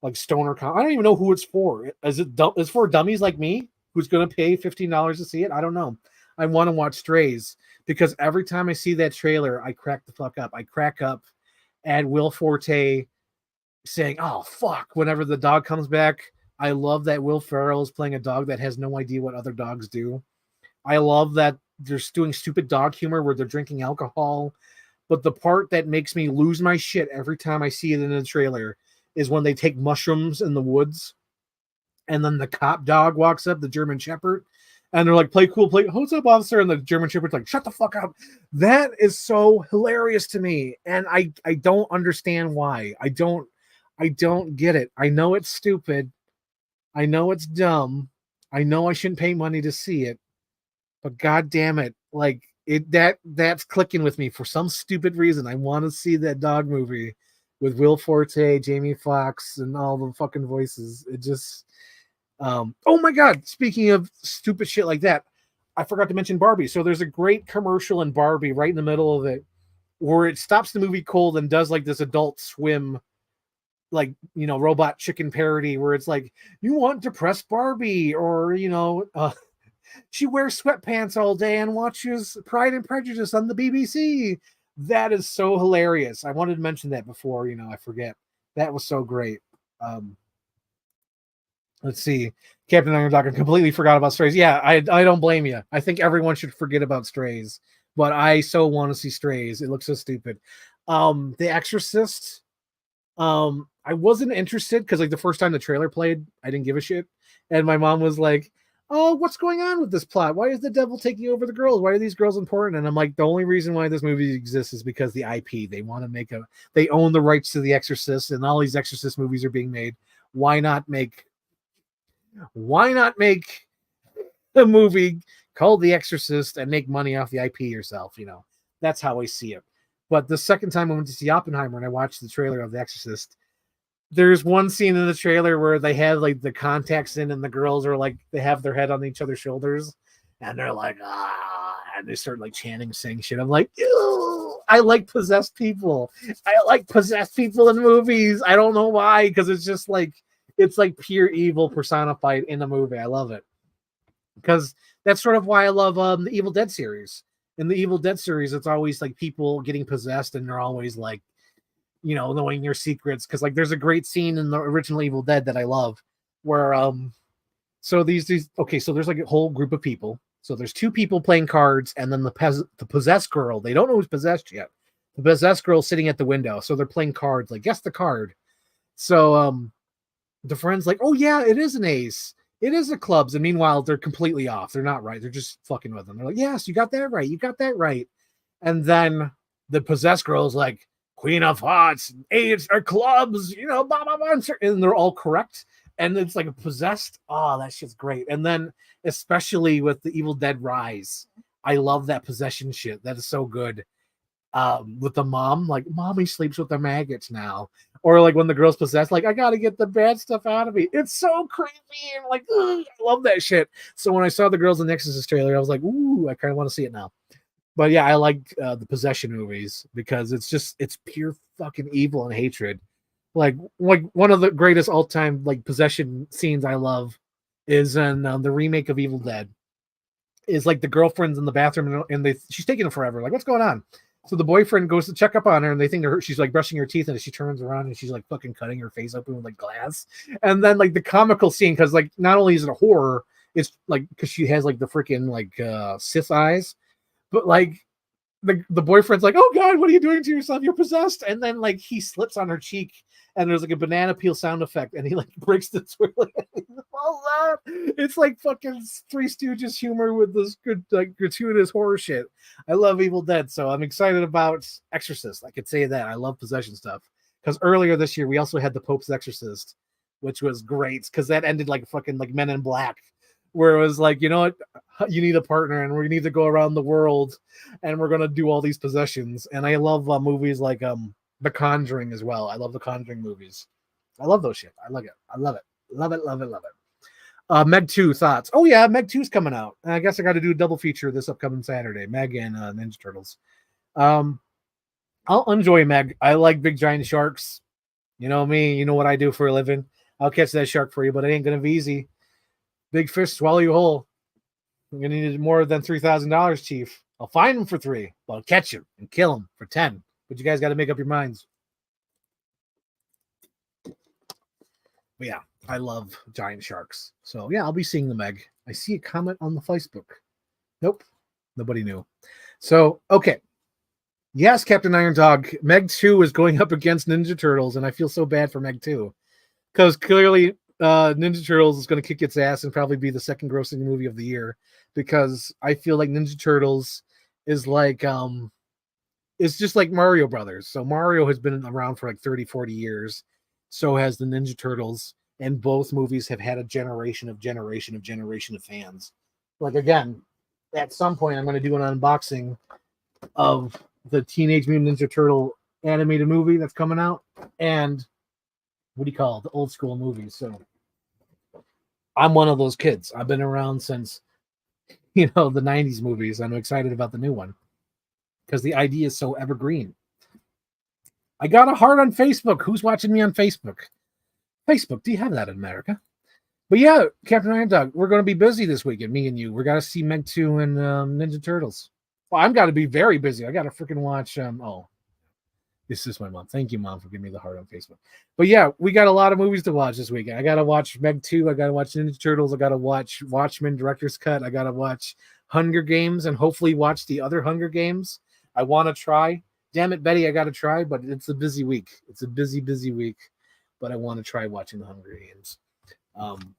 Like stoner I don't even know who it's for. Is it it's for dummies like me who's going to pay $15 to see it? I don't know. I want to watch Strays because every time I see that trailer, I crack the fuck up. I crack up and Will Forte saying, oh, fuck, whenever the dog comes back. I love that Will Ferrell is playing a dog that has no idea what other dogs do. I love that they're doing stupid dog humor where they're drinking alcohol. But the part that makes me lose my shit every time I see it in the trailer is when they take mushrooms in the woods and then the cop dog walks up, the German Shepherd, and they're like, play cool, play, what's up, officer? And the German Shepherd's like, shut the fuck up. That is so hilarious to me. And I don't understand why. I don't get it. I know it's stupid. I know it's dumb. I know I shouldn't pay money to see it, but god damn it. Like that's clicking with me for some stupid reason. I want to see that dog movie with Will Forte, Jamie Foxx, and all the fucking voices. It just, oh my God. Speaking of stupid shit like that, I forgot to mention Barbie. So there's a great commercial in Barbie right in the middle of it where it stops the movie cold and does like this Adult Swim, like, you know, robot chicken parody where it's like, you want depressed Barbie, or, you know, she wears sweatpants all day and watches Pride and Prejudice on the BBC. That is so hilarious. I wanted to mention that before, you know, I forget. That was so great. Let's see. Captain Iron Dog, I completely forgot about Strays. Yeah, I don't blame you. I think everyone should forget about Strays, but I so want to see Strays. It looks so stupid. The Exorcist. I wasn't interested because like the first time the trailer played, I didn't give a shit. And my mom was like, oh, what's going on with this plot? Why is the devil taking over the girls? Why are these girls important? And I'm like, the only reason why this movie exists is because the IP. They want to make they own the rights to The Exorcist, and all these Exorcist movies are being made. Why not make a movie called The Exorcist and make money off the IP yourself? You know, that's how I see it. But the second time I went to see Oppenheimer and I watched the trailer of The Exorcist, there's one scene in the trailer where they have like the contacts in and the girls are like, they have their head on each other's shoulders and they're like, and they start like chanting, saying shit. I'm like, ew, I like possessed people. I like possessed people in movies. I don't know why, because it's just like, it's like pure evil personified in the movie. I love it. Because that's sort of why I love the Evil Dead series. In the Evil Dead series, it's always like people getting possessed and they're always like, you know, knowing your secrets. Because like there's a great scene in the original Evil Dead that I love where so these okay, so there's like a whole group of people So there's two people playing cards, and then the possessed girl. They don't know who's possessed yet. The possessed girl sitting at the window, so they're playing cards. Like, guess the card. So the friend's like, oh yeah, it is an ace. It is a clubs. And meanwhile, they're completely off. They're not right. They're just fucking with them. They're like, yes, you got that right. You got that right. And then the possessed girl's like, Queen of Hearts, eights are clubs, you know, blah, blah, blah, and they're all correct. And it's like a possessed. Oh, that shit's great. And then, especially with the Evil Dead Rise, I love that possession shit. That is so good. With the mom, like, mommy sleeps with the maggots now. Or like when the girl's possessed, like, I gotta get the bad stuff out of me. It's so creepy. And like, ugh, I love that shit. So when I saw the Girls in the Exorcist trailer, I was like, ooh, I kind of want to see it now. But yeah, I like the possession movies because it's pure fucking evil and hatred. Like one of the greatest all-time like possession scenes I love is in the remake of Evil Dead. Is like the girlfriend's in the bathroom and she's taking it forever. Like, what's going on? So the boyfriend goes to check up on her, and they think she's like brushing her teeth, and she turns around and she's like fucking cutting her face open with like glass. And then like the comical scene, because like not only is it a horror, it's like because she has like the freaking like Sith eyes, but like the boyfriend's like, oh god, what are you doing to yourself? You're possessed. And then like he slips on her cheek, and there's like a banana peel sound effect, and he like breaks the toilet. It's like fucking Three Stooges humor with this good like gratuitous horror shit. I love Evil Dead, so I'm excited about Exorcist. I could say that I love possession stuff because earlier this year we also had the Pope's Exorcist, which was great because that ended like fucking like Men in Black, where it was like, you know what, you need a partner, and we need to go around the world, and we're gonna do all these possessions. And I love movies like The Conjuring as well. I love the Conjuring movies. I love those shit. I like it. I love it. Love it. Love it. Love it. Meg 2 thoughts. Oh yeah, Meg 2's coming out. I guess I got to do a double feature this upcoming Saturday. Meg and Ninja Turtles. I'll enjoy Meg. I like big giant sharks. You know me. You know what I do for a living. I'll catch that shark for you, but it ain't gonna be easy. Big fish swallow you whole. I'm gonna need more than $3,000, Chief. I'll find him for 3, but I'll catch him and kill him for 10. But you guys got to make up your minds. But yeah, I love giant sharks. So yeah, I'll be seeing the Meg. I see a comment on the Facebook. Nope, nobody knew. So okay, yes, Captain Iron Dog. Meg 2 is going up against Ninja Turtles, and I feel so bad for Meg 2 because clearly Ninja Turtles is going to kick its ass and probably be the second grossing movie of the year because I feel like Ninja Turtles is like it's just like Mario Brothers. So Mario has been around for like 30, 40 years. So has the Ninja Turtles. And both movies have had a generation of fans. Like, again, at some point, I'm going to do an unboxing of the Teenage Mutant Ninja Turtle animated movie that's coming out. And what do you call it? The old school movies. So I'm one of those kids. I've been around since, the 90s movies. I'm excited about the new one because the idea is so evergreen. I got a heart on Facebook. Who's watching me on Facebook? Facebook, do you have that in America? But yeah, Captain Iron Dog, we're going to be busy this weekend, me and you. We're going to see Meg 2 and Ninja Turtles. Well, I'm got to be very busy. I got to freaking watch. This is my mom. Thank you, Mom, for giving me the heart on Facebook. But yeah, we got a lot of movies to watch this weekend. I got to watch Meg 2. I got to watch Ninja Turtles. I got to watch Watchmen Director's Cut. I got to watch Hunger Games and hopefully watch the other Hunger Games. I want to try. Damn it, Betty, I got to try, but it's a busy week. It's a busy, busy week. But I want to try watching the Hunger Games. Going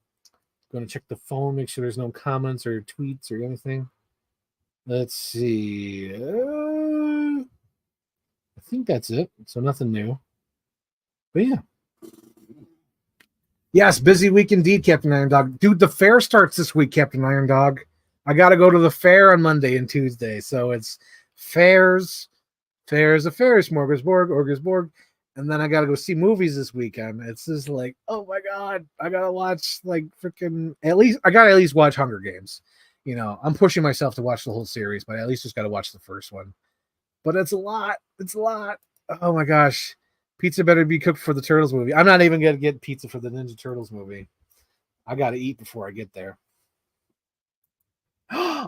to check the phone, make sure there's no comments or tweets or anything. Let's see. I think that's it. So nothing new. But yeah. Yes, busy week indeed, Captain Iron Dog. Dude, the fair starts this week, Captain Iron Dog. I got to go to the fair on Monday and Tuesday. So it's fairs, smorgasbord, and then I got to go see movies this weekend. It's just like, oh my God, I got to watch like freaking, I got to at least watch Hunger Games. I'm pushing myself to watch the whole series, but I at least just got to watch the first one. But it's a lot. It's a lot. Oh my gosh. Pizza better be cooked for the Turtles movie. I'm not even going to get pizza for the Ninja Turtles movie. I got to eat before I get there.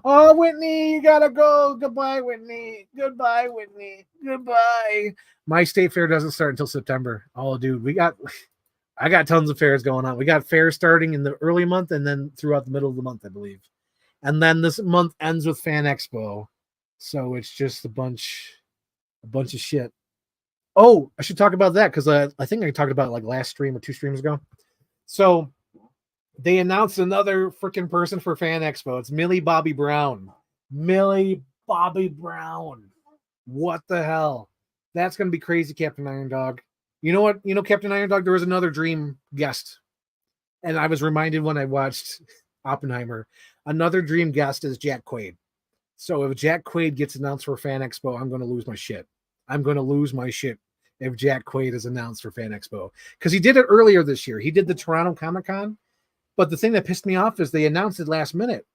Oh, Whitney, you gotta go. Goodbye, Whitney. Goodbye, Whitney. Goodbye. My state fair doesn't start until September. Oh, dude, I got tons of fairs going on. We got fairs starting in the early month and then throughout the middle of the month, I believe. And then this month ends with Fan Expo. So it's just a bunch of shit. Oh, I should talk about that because I think I talked about it like last stream or 2 streams ago. So they announced another freaking person for Fan Expo. It's Millie Bobby Brown. Millie Bobby Brown. What the hell? That's going to be crazy, Captain Iron Dog. You know what? You know, Captain Iron Dog, there was another dream guest. And I was reminded when I watched Oppenheimer. Another dream guest is Jack Quaid. So if Jack Quaid gets announced for Fan Expo, I'm going to lose my shit. I'm going to lose my shit if Jack Quaid is announced for Fan Expo. Because he did it earlier this year. He did the Toronto Comic-Con. But the thing that pissed me off is they announced it last minute.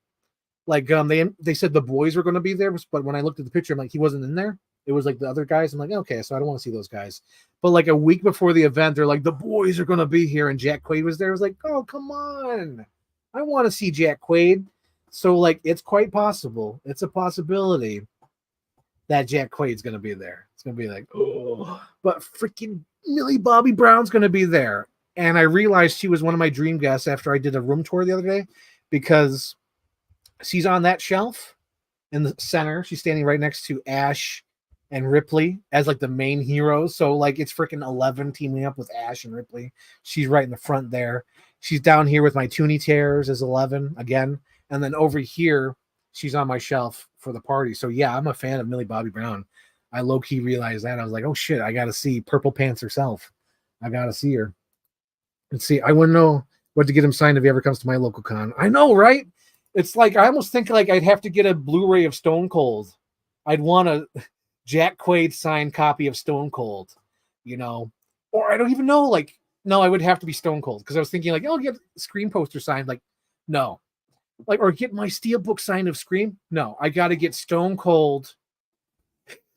Like they said the boys were going to be there, but when I looked at the picture, I'm like, he wasn't in there. It was like the other guys. I'm like, okay, so I don't want to see those guys. But like a week before the event, they're like, the boys are going to be here, and Jack Quaid was there. I was like, oh, come on. I want to see Jack Quaid. So like, it's quite possible. It's a possibility that Jack Quaid's going to be there. It's going to be like, oh, but freaking Millie Bobby Brown's going to be there. And I realized she was one of my dream guests after I did a room tour the other day, because she's on that shelf in the center. She's standing right next to Ash and Ripley as like the main heroes. So like it's freaking 11 teaming up with Ash and Ripley. She's right in the front there. She's down here with my Toonie Tears as 11 again. And then over here, she's on my shelf for the party. So yeah, I'm a fan of Millie Bobby Brown. I low-key realized that. I was like, oh shit, I got to see Purple Pants herself. I got to see her. Let's see. I wouldn't know what to get him signed if he ever comes to my local con. I know, right? It's like, I almost think like I'd have to get a Blu-ray of Stone Cold. I'd want a Jack Quaid signed copy of Stone Cold, you know? Or I don't even know, like, no, I would have to be Stone Cold, because I was thinking like, oh, get Scream poster signed. Like, no. Like, or get my Steelbook signed of Scream. No, I got to get Stone Cold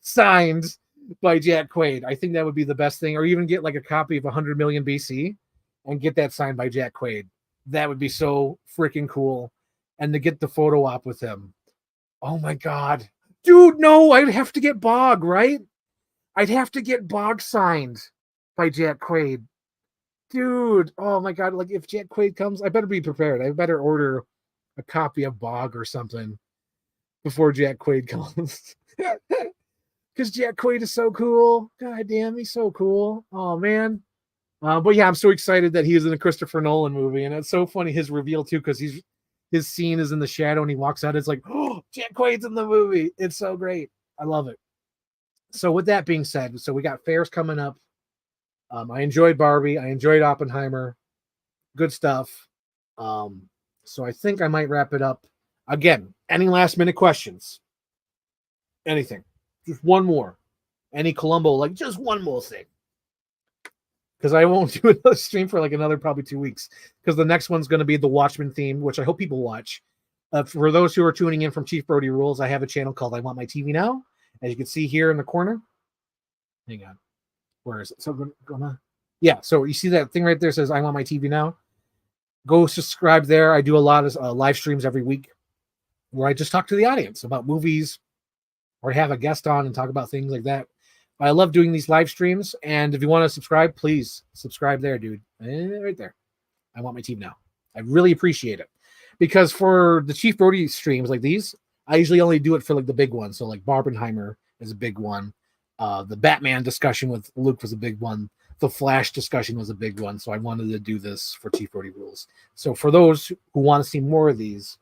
signed by Jack Quaid. I think that would be the best thing. Or even get like a copy of 100 Million BC and get that signed by Jack Quaid. That would be so freaking cool. And to get the photo op with him. Oh my God. Dude, no, I'd have to get Bog, right? I'd have to get Bog signed by Jack Quaid. Dude, oh my God. Like if Jack Quaid comes, I better be prepared. I better order a copy of Bog or something before Jack Quaid comes. Because Jack Quaid is so cool. God damn, he's so cool. Oh man. But yeah, I'm so excited that he is in a Christopher Nolan movie. And it's so funny, his reveal too, because his scene is in the shadow and he walks out. It's like, oh, Jack Quaid's in the movie. It's so great. I love it. So with that being said, so we got fairs coming up. I enjoyed Barbie. I enjoyed Oppenheimer. Good stuff. So I think I might wrap it up. Again, any last minute questions? Anything? Just one more. Any Columbo, like just one more thing. Because I won't do another stream for like another probably 2 weeks. Because the next one's going to be the Watchmen theme, which I hope people watch. For those who are tuning in from Chief Brody Rules, I have a channel called I Want My TV Now. As you can see here in the corner. Hang on. Where is it? So yeah, so you see that thing right there says I Want My TV Now. Go subscribe there. I do a lot of live streams every week where I just talk to the audience about movies or have a guest on and talk about things like that. I love doing these live streams. And if you want to subscribe, please subscribe there, dude. Right there. I Want My TV Now. I really appreciate it. Because for the Chief Brody streams like these, I usually only do it for like the big ones. So like Barbenheimer is a big one. The Batman discussion with Luke was a big one. The Flash discussion was a big one. So I wanted to do this for Chief Brody Rules. So for those who want to see more of these,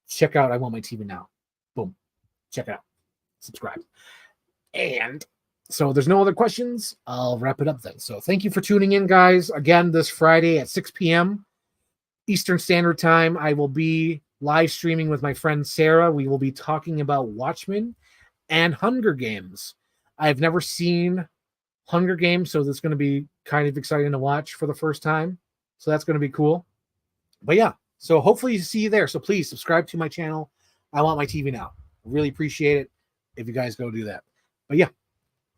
check out I Want My TV Now. Boom. Check it out. Subscribe. And so there's no other questions. I'll wrap it up then. So thank you for tuning in, guys. Again, this Friday at 6 p.m. Eastern Standard Time, I will be live streaming with my friend Sarah. We will be talking about Watchmen and Hunger Games. I've never seen Hunger Games, so that's going to be kind of exciting to watch for the first time. So that's going to be cool. But yeah, so hopefully see you there. So please subscribe to my channel. I Want My TV Now. Really appreciate it if you guys go do that. But yeah,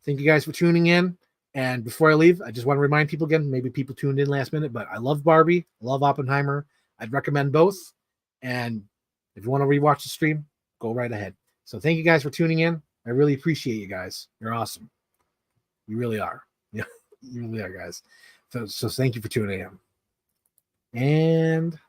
thank you guys for tuning in. And before I leave, I just want to remind people again, maybe people tuned in last minute, but I love Barbie, I love Oppenheimer. I'd recommend both. And if you want to rewatch the stream, go right ahead. So thank you guys for tuning in. I really appreciate you guys. You're awesome. You really are. Yeah, you really are, guys. So thank you for tuning in. And